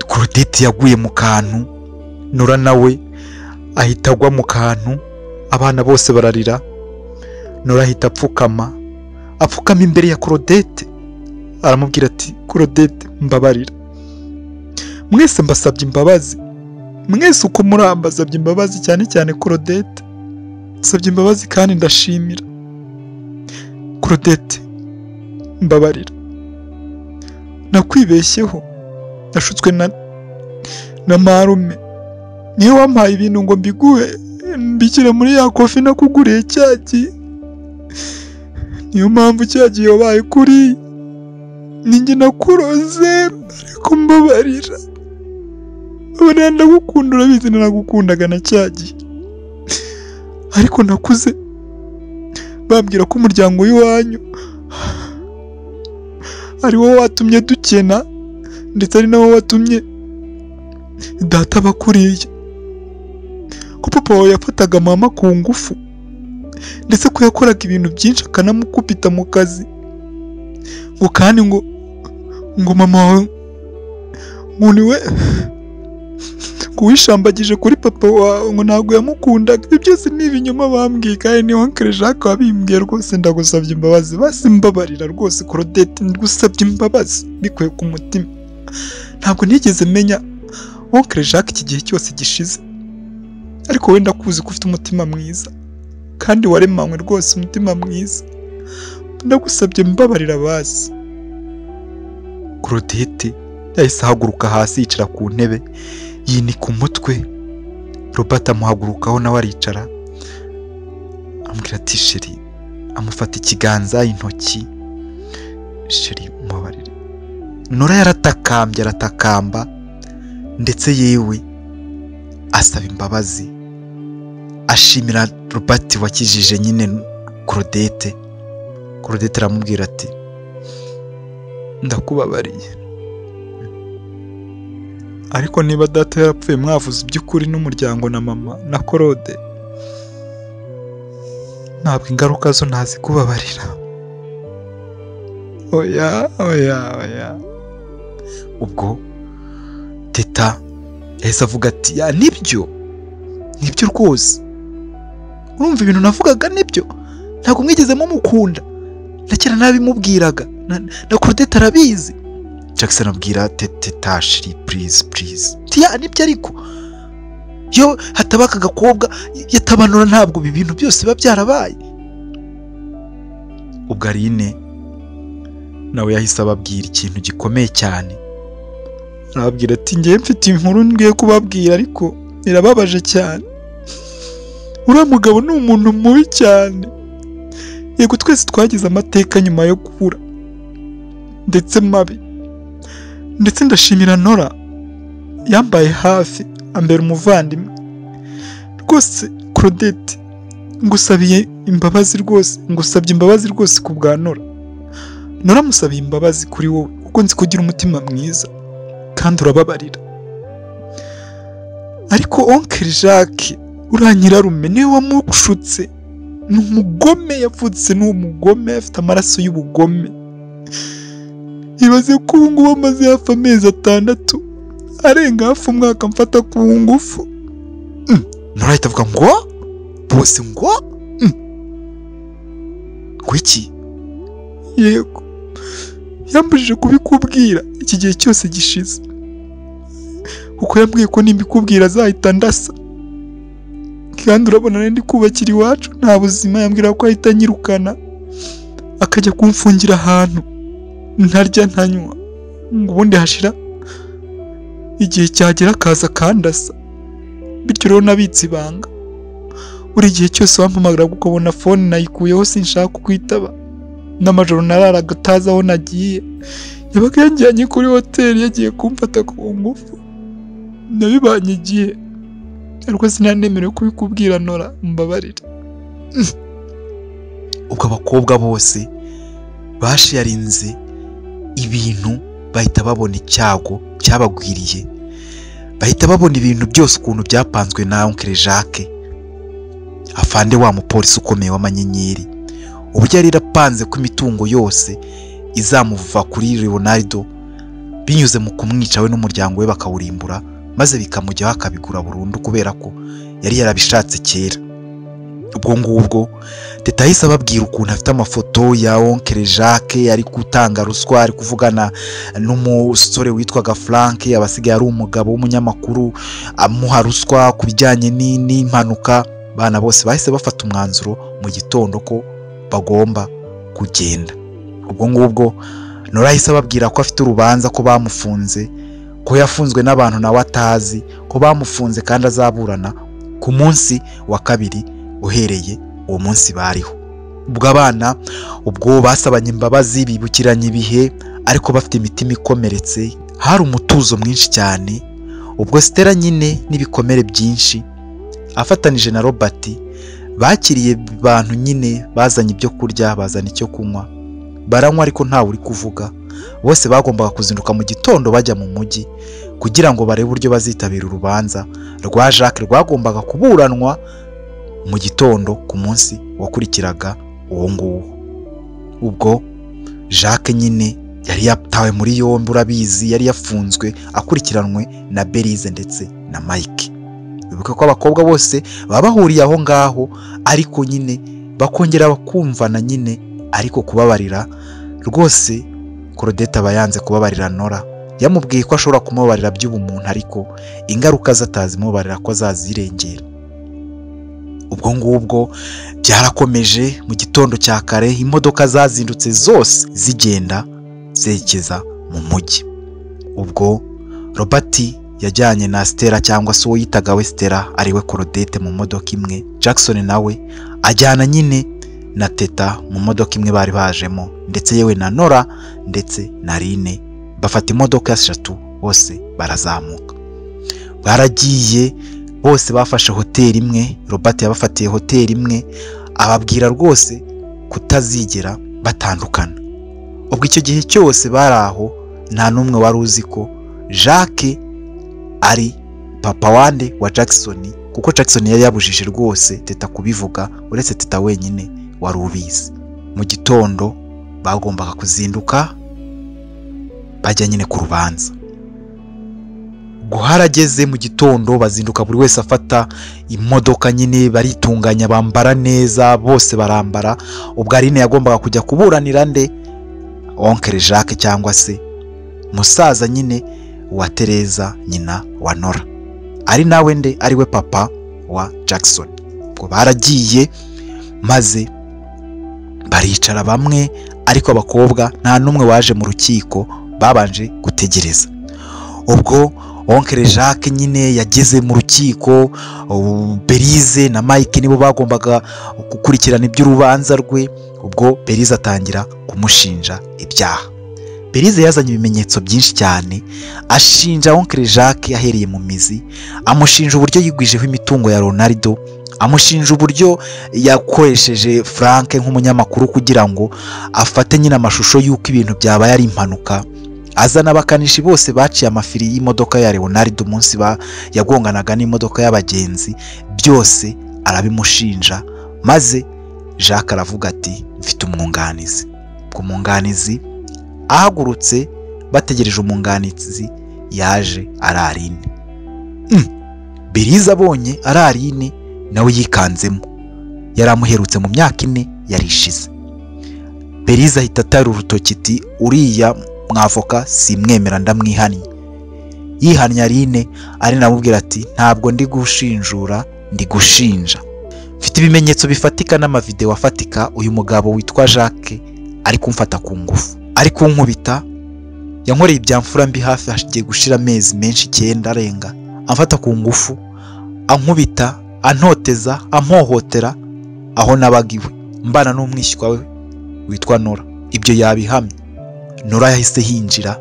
Claudette yaguye mu kantu, Nora nawe ahita agwa mu kantu. Abana bose bararira. Nora ahita apfukama imbere ya Claudette, aramubwira ati Claudette mbabarira. Mwese mbasabye imbabazi, mwese uko murambasabye imbabazi, cyane cyane Claudette. Nsabye imbabazi kandi ndashimira. Claudette mbabarira, nakwibeshyeho, nashutswe na marume. Niyo wampaye ibintu ngo mbiguhe, mbikire muri ya kofi nakuguriye cyagiye. Niyo mpamvu cyagiye wabaye kuri ninjye nakuroze, ariko mbabarira. Abana ndagukunda, urabizi naragukundaga na cyagiye, ariko nakuze bambwira ko umuryango w'iwanyu ari wowe watumye dukena, ndetse ari nawe watumye data bakuriye. Ko papa wawe yafataga mama ku ngufu, ndetse ko yakoraga ibintu byinshi akanamukubita mu kazi, ngo kandi ngo mama wawe ngo niwe ngo wishambagije kuri papa wawe, ngo ntabwo yamukundaga. Ibyo byose ni ibinyoma bambwiye, kandi ni Oncle Jacques wabimbwiye. Rwose ndagusabye imbabazi, basi mbabarira rwose Claudette, ndagusabye imbabazi bikuye ku mutima. Ntabwo nigeze menya Oncle Jacques iki gihe cyose gishize, ariko wenda kuzi ko ufite umutima mwiza, kandi waremanywe rwose umutima mwiza. Ndagusabye mbabarira basi. Claudette yahise ahaguruka hasi, yicara ku ntebe, yinika umutwe. Robert amuhagurukaho nawe aricara, amubwira ati Sheri, amufata ikiganza, intoki. Sheri mubabarire. Nora yaratakambye, aratakamba, ndetse yewe asaba imbabazi, ashimira Robert wakijije nyine Claudette. Claudette aramubwira ati ndakubabariye, ariko niba data yarapfuye mwavuze iby'ukuri n'umuryango na mama na Claude, ntabwo ingaruka zo ntazikubabarira. Oya. Ubwo Teta yahise avuga ati ya nibyo rwose, urumva ibintu navugaga nibyo, ntabwo mwigeze mumukunda, nakera nabimubwiraga, na Claudette arabizi. Jackson abwira Teta Shiri please tiya nibyo ariko yo hataba aka gakobwa yatabanura ntabwo ibi bintu byose biba byarabaye. Ubwo Aline nawe yahise ababwira ikintu gikomeye cyane, arababwira ati ngiye mfite inkuru ngiye kubabwira ariko irababaje cyane. Uriya mugabo ni umuntu mubi cyane, yego twese twagize amateka nyuma yo kubura ndetse mabi, ndetse ndashimira Nora yambaye hafi ambera umuvandimwe rwose. Claudette ngusabye imbabazi rwose ku bwa Nora musabiye imbabazi kuri wowe kuko nzi kugira umutima mwiza kandi urababarira, ariko Oncle Jacques uranyirarume niwe wamushutse, ni umugome, yavutse ni umugome, afite amaraso y'ubugome. Ibaze ko ubu ngubu amaze hafi amezi 6 arenga hafi umwaka mfata ku ngufu. Nora ahita avuga ngo bose ngo iki? Yego yambujije kubikubwira iki gihe cyose gishize, kuko yambwiye ko nimbikubwira azahita ndasa, kandi urabona ndi kubakira iwacu nta buzima. Yambwira ko ahita anyirukana akajya kumfungira ahantu ntarya ntanywa, ngo ubundi hashira igihe cyagera akaza kandasa. Bityo rero nabitse ibanga, buri gihe cyose wampamagara ukabona phone nayikuyeho sinshaka kwitaba, n'amajoro nararaga atazi aho nagiye. Yabaga yanjyanye kuri hoteli yagiye kumfata ku ngufu, nabibanye igihe ariko sinanemerewe kubikubwira Nora, mbabarira. Ubwo abakobwa bose basharinze ibintu bahita babona icyago cyabagwiriye, bahita babona ibintu byose ukuntu byapanzwe na Oncle Jacques, afande wa mupolisi ukomeye w'amanyenyeri. Uburyo yari irapanze ko imitungo yose izamuva kuri Leonardo binyuze mu kumwica we n'umuryango we bakawurimbura, maze bikamujyaho akabigura burundu kubera ko yari yarabishatse kera. Ubwo ngubwo Teta yahise ababwira ukuntu afite amafoto ya Oncle Jacques ari gutanga ruswa, ari kuvugana n'umusore witwaga Frank, abasigaye ari umugabo w'umunyamakuru amuha ruswa ku bijyanye n'impanuka. Bana bose bahise bafata umwanzuro mu gitondo ko bagomba kugenda. Ubwo ngubwo Nora yahise ababwira ko afite urubanza, ko bamufunze, ko yafunzwe n'abantu nawe atazi, ko bamufunze kandi azaburana ku munsi wa 2 uhereye uwo munsi bariho. Ubwo abana ubwo basabanye imbabazi, bibukiranye ibihe ariko bafite imitima ikomeretse, hari umutuzo mwinshi cyane. Ubwo Stella nyine n'ibikomere byinshi afatanije na Robert bakiriye abantu nyine, bazanye ibyo kurya, bazana icyo kunywa, baranywa ariko ntawe uri kuvuga. Bose bagombaga kuzinduka mu gitondo bajya mu mujyi kugira ngo barebe uburyo bazitabira urubanza rwa Jacques rwagombaga kuburanwa mu gitondo ku munsi wakurikiraga uwo nguwo. Ubwo Jacques nyine yari yatawe muri yombi, urabizi yari yafunzwe akurikiranwe na Belize ndetse na Mike. Bibuka ko abakobwa bose baba bahuriye aho ngaho, ariko nyine bakongera bakumvana nyine, ariko kubabarira rwose Claudette aba yanze kubabarira Nora. Yamubwiye ko ashobora kumubabarira by'ubumuntu, ariko ingaruka zatazimubarira ko azazirengera. Ubwo ngubwo byarakomeje. Mu gitondo cya kare imodoka zazindutse zose zigenda zerekeza mu mujyi. Ubwo Robert yajyanye na Stella, cyangwa se uwo yitaga we Stella ariwe Claudette, mu modoka imwe. Jackson nawe ajyana nyine na Teta mu modoka imwe bari bajemo, ndetse yewe na Nora ndetse na Aline bafata imodoka 3 bose barazamuka. Baragiye bose bafashe hoteli imwe. Robert yabafatiye hoteli imwe, ababwira rwose kutazigera batandukana. Ubwo icyo gihe cyose bari aho nta numwe wari uzi ko Jacques ari papa wande wa Jackson, kuko Jackson yari yabujije rwose Teta kubivuga, uretse Teta wenyine wari ubizi. Mu gitondo bagombaga kuzinduka bajya nyine ku rubanza. Guharageze mu gitondo bazinduka buri wese afata imodoka nyine, baritunganya, bambara neza, bose barambara. Ubwo Aline yagombaga kujya kuburanira nde? Oncle Jacques cyangwa se musaza nyine wa Tereza nyina wa Nora, ari nawe nde ari we papa wa Jackson. Ubwo baragiye maze baricara bamwe, ariko abakobwa nta n'umwe waje mu rukiko, babanje gutegereza. Ubwo Oncle Jacques nyine yageze mu rukiko, Berize na Mike nibo bagombaga gukurikirana iby'urubanza rwe. Ubwo Berize atangira kumushinja ibyaha. Berize yazanye ibimenyetso byinshi cyane, ashinja Oncle Jacques ahereye mu mizi, amushinja uburyo yigwijeho imitungo ya Ronaldo, amushinja uburyo yakoresheje Frank nk'umunyamakuru kugira ngo afate nyine amashusho y'uko ibintu byabaye ari impanuka. Azana abakanishi bose baciye amafiri y'imodoka ya Ronaldo umunsi yagonganaga n'imodoka y'abagenzi, byose arabimushinja. Maze Jacques aravuga ati mfite umwunganizi. Umwunganizi ahagurutse, bategereje umwunganizi, yaje ari Aline. Berize abonye ari Aline nawe yikanzemo, yari amuherutse mu myaka 4 yarishize. Berize ahita atara urutoki ati uriya mwavoka simwemera, ndamwihannye. Yihannye Aline amubwira ati ntabwo ndi gushinjura, ndi gushinja. Mfite ibimenyetso bifatika n'amavideo afatika, uyu mugabo witwa Jacques ari kumfata ku ngufu, ari kunkubita, yankoreye ibyamfura mbi hafi hashigiye gushira amezi menshi 9 arenga, amfata ku ngufu, ankubita, antoteza, ampohotera aho nabagiwe, mbana n'umwishywa we witwa Nora. Ibyo yabihamye. Nora yahise hinjira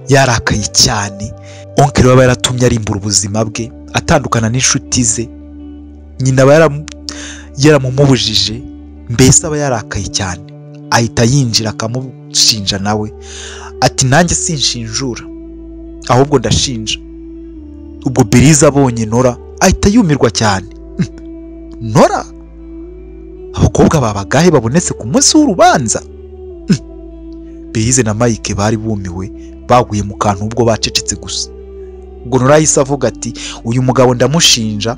yarakaye cyane. Oncle we yaratumye arimbura ubuzima bwe, atandukana n'inshuti ze, nyina yaramumubujije, mbese aba yarakaye cyane. Ahita yinjira akamushinja nawe ati nanjye sinshinjura, ahubwo ndashinja. Ubwo Berize abonye Nora ahita yumirwa cyane. Nora, abakobwa babagahe babonetse ku munsi w'urubanza? Berize na Mike bari bumiwe, baguye mu kantu ubwo bacecetse gusa. Ubwo Nora yahise avuga ati uyu mugabo ndamushinja,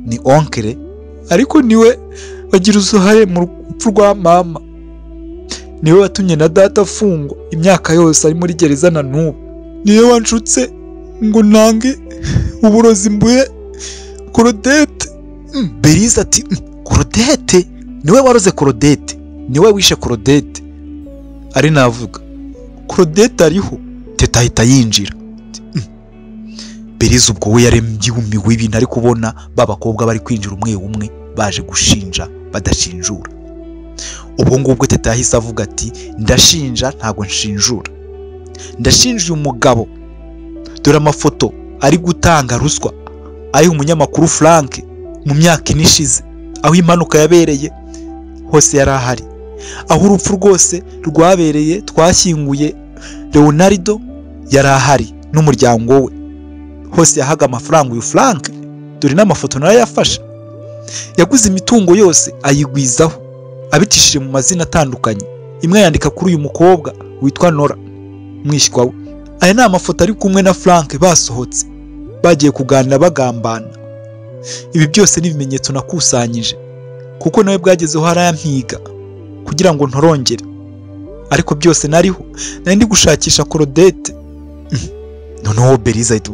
ni Oncle, ariko niwe wagira uruhare mu rupfu rwa mama, niwe watumye na data afungwa imyaka yose ari muri gereza na n'ubu, niwe wanshutse ngo nange uburozi mbuye Claudette. Berize ati Claudette? Niwe waroze Claudette? Niwe wishe Claudette? Ari navuga Claudette ariho? Teta ahita yinjira. Berize ubwo we yarembyumiwe ibintu ari kubona babakobwa bari kwinjira umwe umwe baje gushinja badashinjura. Ubwo ngubwo Teta yahise avuga ati ndashinja ntago nshinjura, ndashinja uyu mugabo, dore amafoto ari gutanga ruswa ayi umunyamakuru Frank mu myaka 4 ishize, aho impanuka yabereye hose yari ahari, aho urupfu rwose rwabereye twashyinguye Ronaldo yari ahari n'umuryango we, hose yahaga amafaranga uyu Frank, dore n'amafoto nayo yafashe. Yaguze imitungo yose ayigwizaho, abicishije mu mazina atandukanye, imwe yandika kuri uyu mukobwa witwa Nora mwishywa we. Aya ni amafoto ari kumwe na Frank basohotse bagiye kuganira bagambana. Ibi byose ni ibimenyetso nakusanyije, kuko nawe bwagezeho harayampiga kugira ngo ntorongere, ariko byose nariho, nari ndi gushakisha Claudette. Noneho Berize ati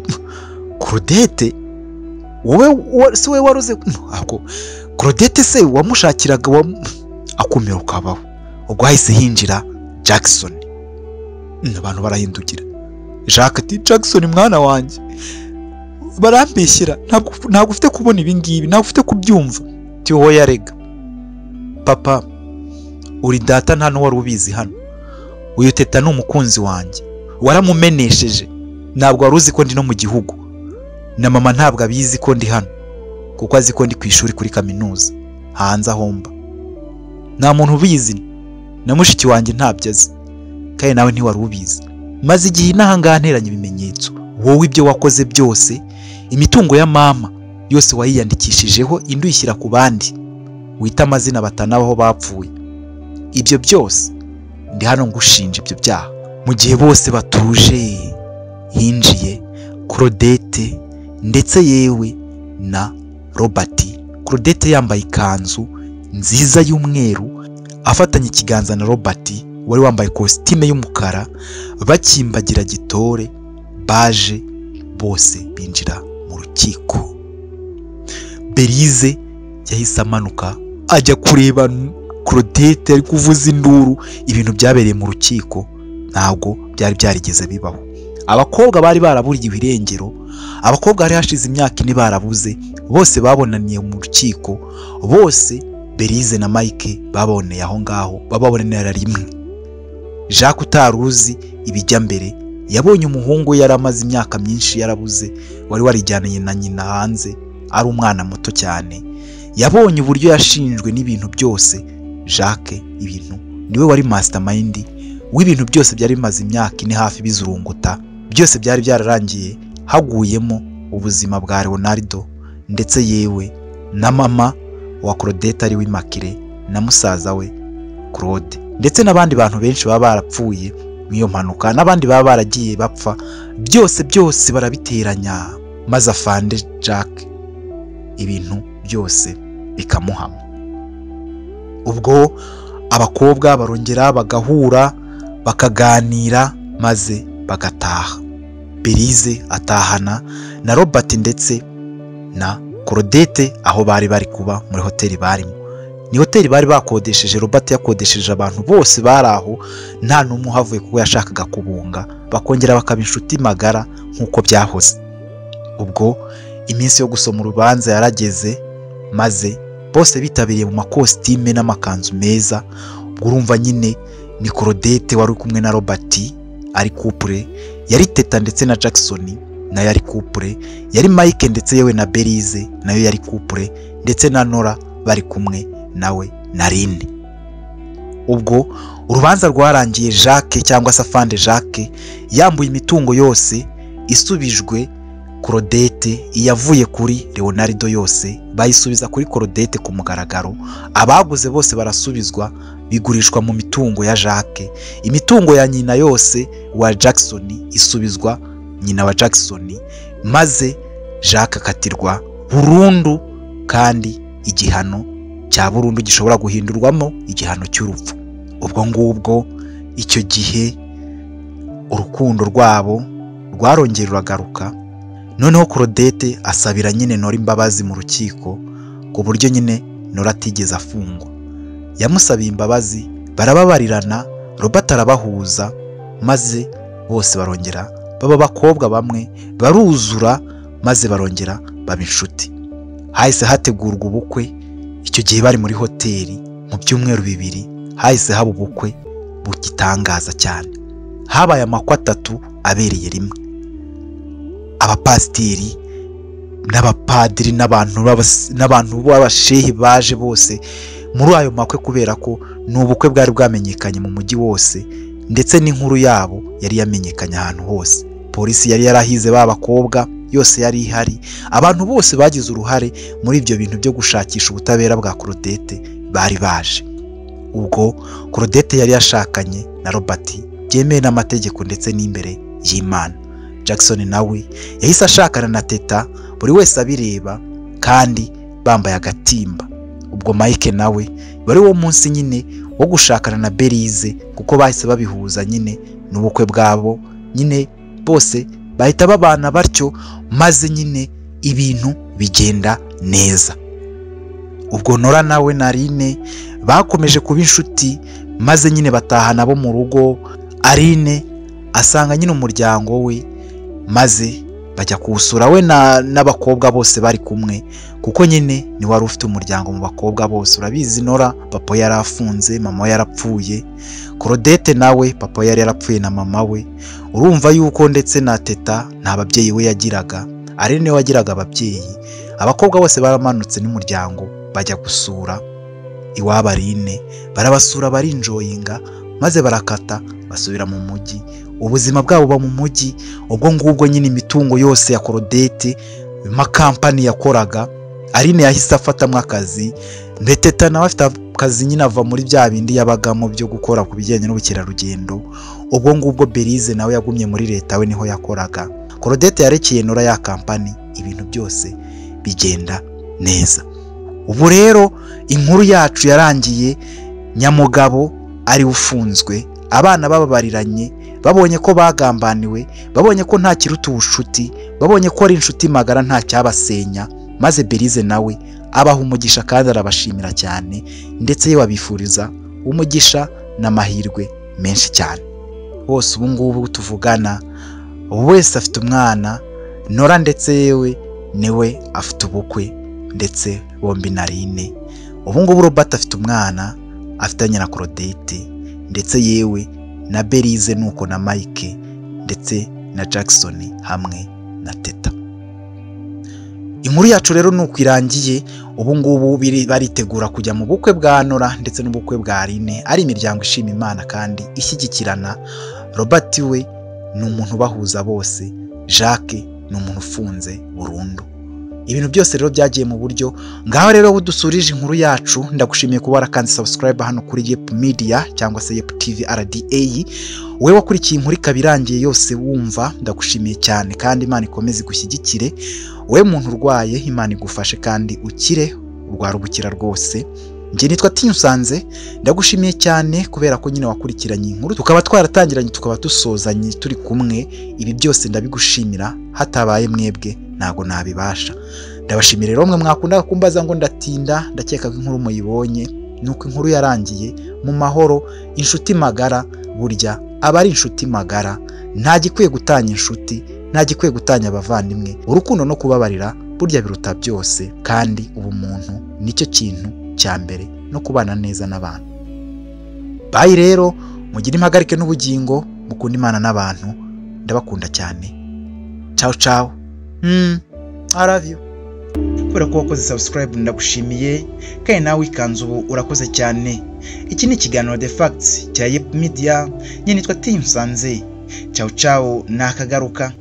Claudette? Wowe si we waroze? Ako Claudette se wamushakiraga akumira ukabaho. Ubwo hahise hinjira Jackson. Abantu barahindukira. Jacques ati Jackson mwana wanjye, barambeshyira, ntabwo ufite kubona ibi ngibi, ntabwo ufite kubyumva. Tiho yarega papa, uri data nta n'uwari ubizi hano, uyu Teta ni umukunzi wanjye, waramumenesheje, ntabwo wari uzi ko ndi no mu gihugu, na mama ntabwo abizi ko ndi hano, kuko azi ko ndi ku ishuri kuri kaminuza hanze ahomba. Nta muntu ubizi, na mushiki wanjye ntabyo azi, kandi nawe ntiwari ubizi. Maze igihe inahangaha nteranya ibimenyetso, wowe ibyo wakoze byose, imitungo ya mama yose wayiyandikishijeho, indi uyishyira ku bandi, wita amazina batanabaho bapfuye. Ibyo byose ndi hano ngushinja ibyo byaha. Mu gihe bose batuje, hinjiye Claudette ndetse yewe na Robert. Claudette yambaye ikanzu nziza y'umweru, afatanye ikiganza na Robert wari wambaye kositime y'umukara bakimbagira gitore baje bose binjira mu rukiko. Berize yahise amanuka ajya kureba Claudette ari kuvuza induru. Ibintu byabereye mu rukiko ntabwo byari byarigeze bibaho. Abakobwa bari baraburiye irengero, abakobwa hari hashize imyaka 4 barabuze, bose babonaniye mu rukiko, bose Berize na Mike baboneye aho ngaho, bababonera rimwe. Jacques utaruzi ibijya mbere yabonye umuhungu yaramaze imyaka myinshi yarabuze, wari warijyaniye na nyina hanze ari umwana muto cyane. Yabonye uburyo yashinjwe n'ibintu byose. Jacques ibintu niwe wari mastermind w'ibintu byose byari bimaze imyaka 4 hafi bizurunguta, byose byari byararangiye haguyemo ubuzima bwa Leonardo ndetse yewe na mama wa Claudette ari w'imakire na musaza we Claude, ndetse n'abandi bantu benshi baba barapfuye mwiyo mpanuka, n'abandi baba baragiye bapfa. Byose barabiteranya maze afande Jacques ibintu byose bikamuhama. Ubwo abakobwa barongera bagahura bakaganira maze bagataha. Berize atahana na Robert ndetse na Claudette aho bari kuba muri hoteli barimo. Ni hoteli bari bakodesheje, Robert yakodesheje abantu bose bari aho, nta numwe havuye kuko yashakaga kubunga, bakongera bakaba inshuti magara nkuko byahoze. Ubwo iminsi yo gusoma urubanza yarageze maze bose bitabiriye mu makositime n'amakanzu meza. Urumva nyine ni Claudette wari kumwe na Robert ari couple, yari Teta ndetse na Jackson nayo yari couple, yari Mike ndetse yewe na Berize nayo yari couple, ndetse na Nora bari kumwe nawe na Rine. Ubwo urubanza rwarangiye Jacques cyangwa se afande Jacques yambuye imitungo yose isubijwe Claudette, iyavuye kuri Leonardo yose bayisubiza kuri Claudette ku mugaragaro. Abaguze bose barasubizwa, bigurishwa mu mitungo ya Jacques. Imitungo ya nyina yose wa Jackson isubizwa nyina wa Jackson, maze Jacques akatirwa burundu, kandi igihano cya burundu gishobora guhindurwamo igihano cy'urupfu. Ubwo ngubwo icyo gihe urukundo rwabo rwarongera ruragaruka. Noneho Claudette asabira nyine Nora imbabazi mu rukiko ku buryo nyine Nora atigeze afungwa. Yamusabiye imbabazi, barababarirana, Robert arabahuza, maze bose barongera baba bakobwa bamwe, baruzura, maze barongera baba inshuti. Hahise hategurwa ubukwe. Icyo gihe bari muri hoteli, mu byumweru 2 hahise haba ubukwe bugitangaza cyane. Habaye amakwa 3 abereye rimwe. Abapasiteri n'abapadiri n'abantu b'abashehi baje bose muri ayo makwe, kubera ko n'ubukwe bwari bwamenyekanye mu mujyi wose, ndetse n'inkuru yabo yari yamenyekanye ahantu hose. Polisi yari yarahize babakobwa yose yari ihari. Abantu bose bagize uruhare muri ibyo bintu byo gushakisha ubutabera bwa Claudette bari baje. Ubwo Claudette yari yashakanye na Robert byemewe n'amategeko ndetse n'imbere y'Imana. Jackson nawe yahise ashakana na Teta, buri wese abireba kandi bambaye agatimba. Ubwo Mike nawe bari wo munsi nyine wo gushakana na Berize, kuko bahise babihuza nyine n'ubukwe bwabo, nyine bose bahita babana batyo, maze nyine ibintu bigenda neza. Ubwo Nora nawe na Rine bakomeje kuba inshuti, maze nyine bataha nabo mu rugo. Arine asanga nyine umuryango we, maze bajya kuwusura we n'abakobwa bose bari kumwe, kuko nyine ni wari ufite umuryango mu bakobwa bose. Urabizi Nora papa yari afunze, mama yarapfuye. Claudette nawe papa yari yarapfuye na mama we. Urumva yuko ndetse na Teta nta babyeyi we yagiraga, Arine wagiraga ababyeyi. Abakobwa bose baramanutse n'umuryango bajya gusura iwabo Arine, barabasura barinjoyinga, maze barakata basubira mu mujyi. Ubuzima bwabo ba mu mujyi. Ubwo ngubwo nyine imitungo yose ya Claudette, makampani yakoraga, Arine yahise afatamwe akazi, ndetse Teta nawe afite akazi nyine ava muri bya bindi yabagamo byo gukora ku bijyanye n'ubukerarugendo. Ubwo ngubwo Berize nawe yagumye muri leta, we niho yakoraga. Claudette yarekeye Nora ya kampani, ibintu byose bigenda neza. Ubu rero inkuru yacu yarangiye, Nyamugabo ari ufunzwe abana bababariranye, babonye ko bagambaniwe, babonye ko nta kiruta ubucuti, babonye ko ari inshuti magara nta cyabasenya, maze Belize nawe abaha umugisha kandi arabashimira cyane, ndetse yewe abifuriza umugisha n'amahirwe menshi cyane. Bose ubu ngubu tuvugana wese afite umwana, Nora ndetse yewe niwe afite ubukwe, ndetse bombi Narine. Ubu ngubu Robert afite umwana afitanye na Claudette, ndetse yewe na Belize nuko na Mike, ndetse na Jackson hamwe na Teta. Inkuru yacu rero nuko irangiye. Ubu ngubu baritegura kujya mu bukwe bwa Nora ndetse n'ubukwe bwa Aline, ari imiryango ishima Imana kandi ishyigikirana. Robert we ni umuntu bahuza bose, Jacques ni umuntu ufunze burundu. Ibintu byose rero byagiye mu buryo. Ngaho rero budusurije inkuru yacu, ndagushimiye kuba warakanze subscribe hano kuri Yep Media cyangwa se Yep TV RDA. Wewe wakurikiye inkuru ikabirangiye yose wumva, ndagushimiye cyane kandi Imana ikomeze gushyigikire. We muntu urwaye, Imana igufashe kandi ukire, urwara ubukira rwose. Njye nitwa Tinyusanze, ndagushimiye cyane kubera ko nyine wakurikiranye inkuru, tukaba twaratangiranye tukaba dusozanye turi kumwe. Ibi byose ndabigushimira, hatabaye mwebwe ntago nabibasha. Ndabashimira rero mwe mwakunda kumbaza ngo ndatinda, ndakeka ko inkuru muyibonye. Nuko inkuru yarangiye mu mahoro, inshuti magara burya abari inshuti magara, nta gikwiye gutanya inshuti, nta gikwiye gutanya abavandimwe. Urukundo no kubabarira burya biruta byose, kandi ubumuntu nicyo kintu cya mbere, no kubana neza n'abantu. Bayi rero mugire impagarike n'ubugingo, mukunda Imana n'abantu. Ndabakunda cyane. Ciao ciao. I love you. Kubera ko wakoze subscribe ndagushimiye, kandi nawe ikanzu ubu urakoze cyane. Iki ni ikiganiro The Facts cya Yep Media, njye nitwa Tinyusanze. Ciao ciao, nakagaruka.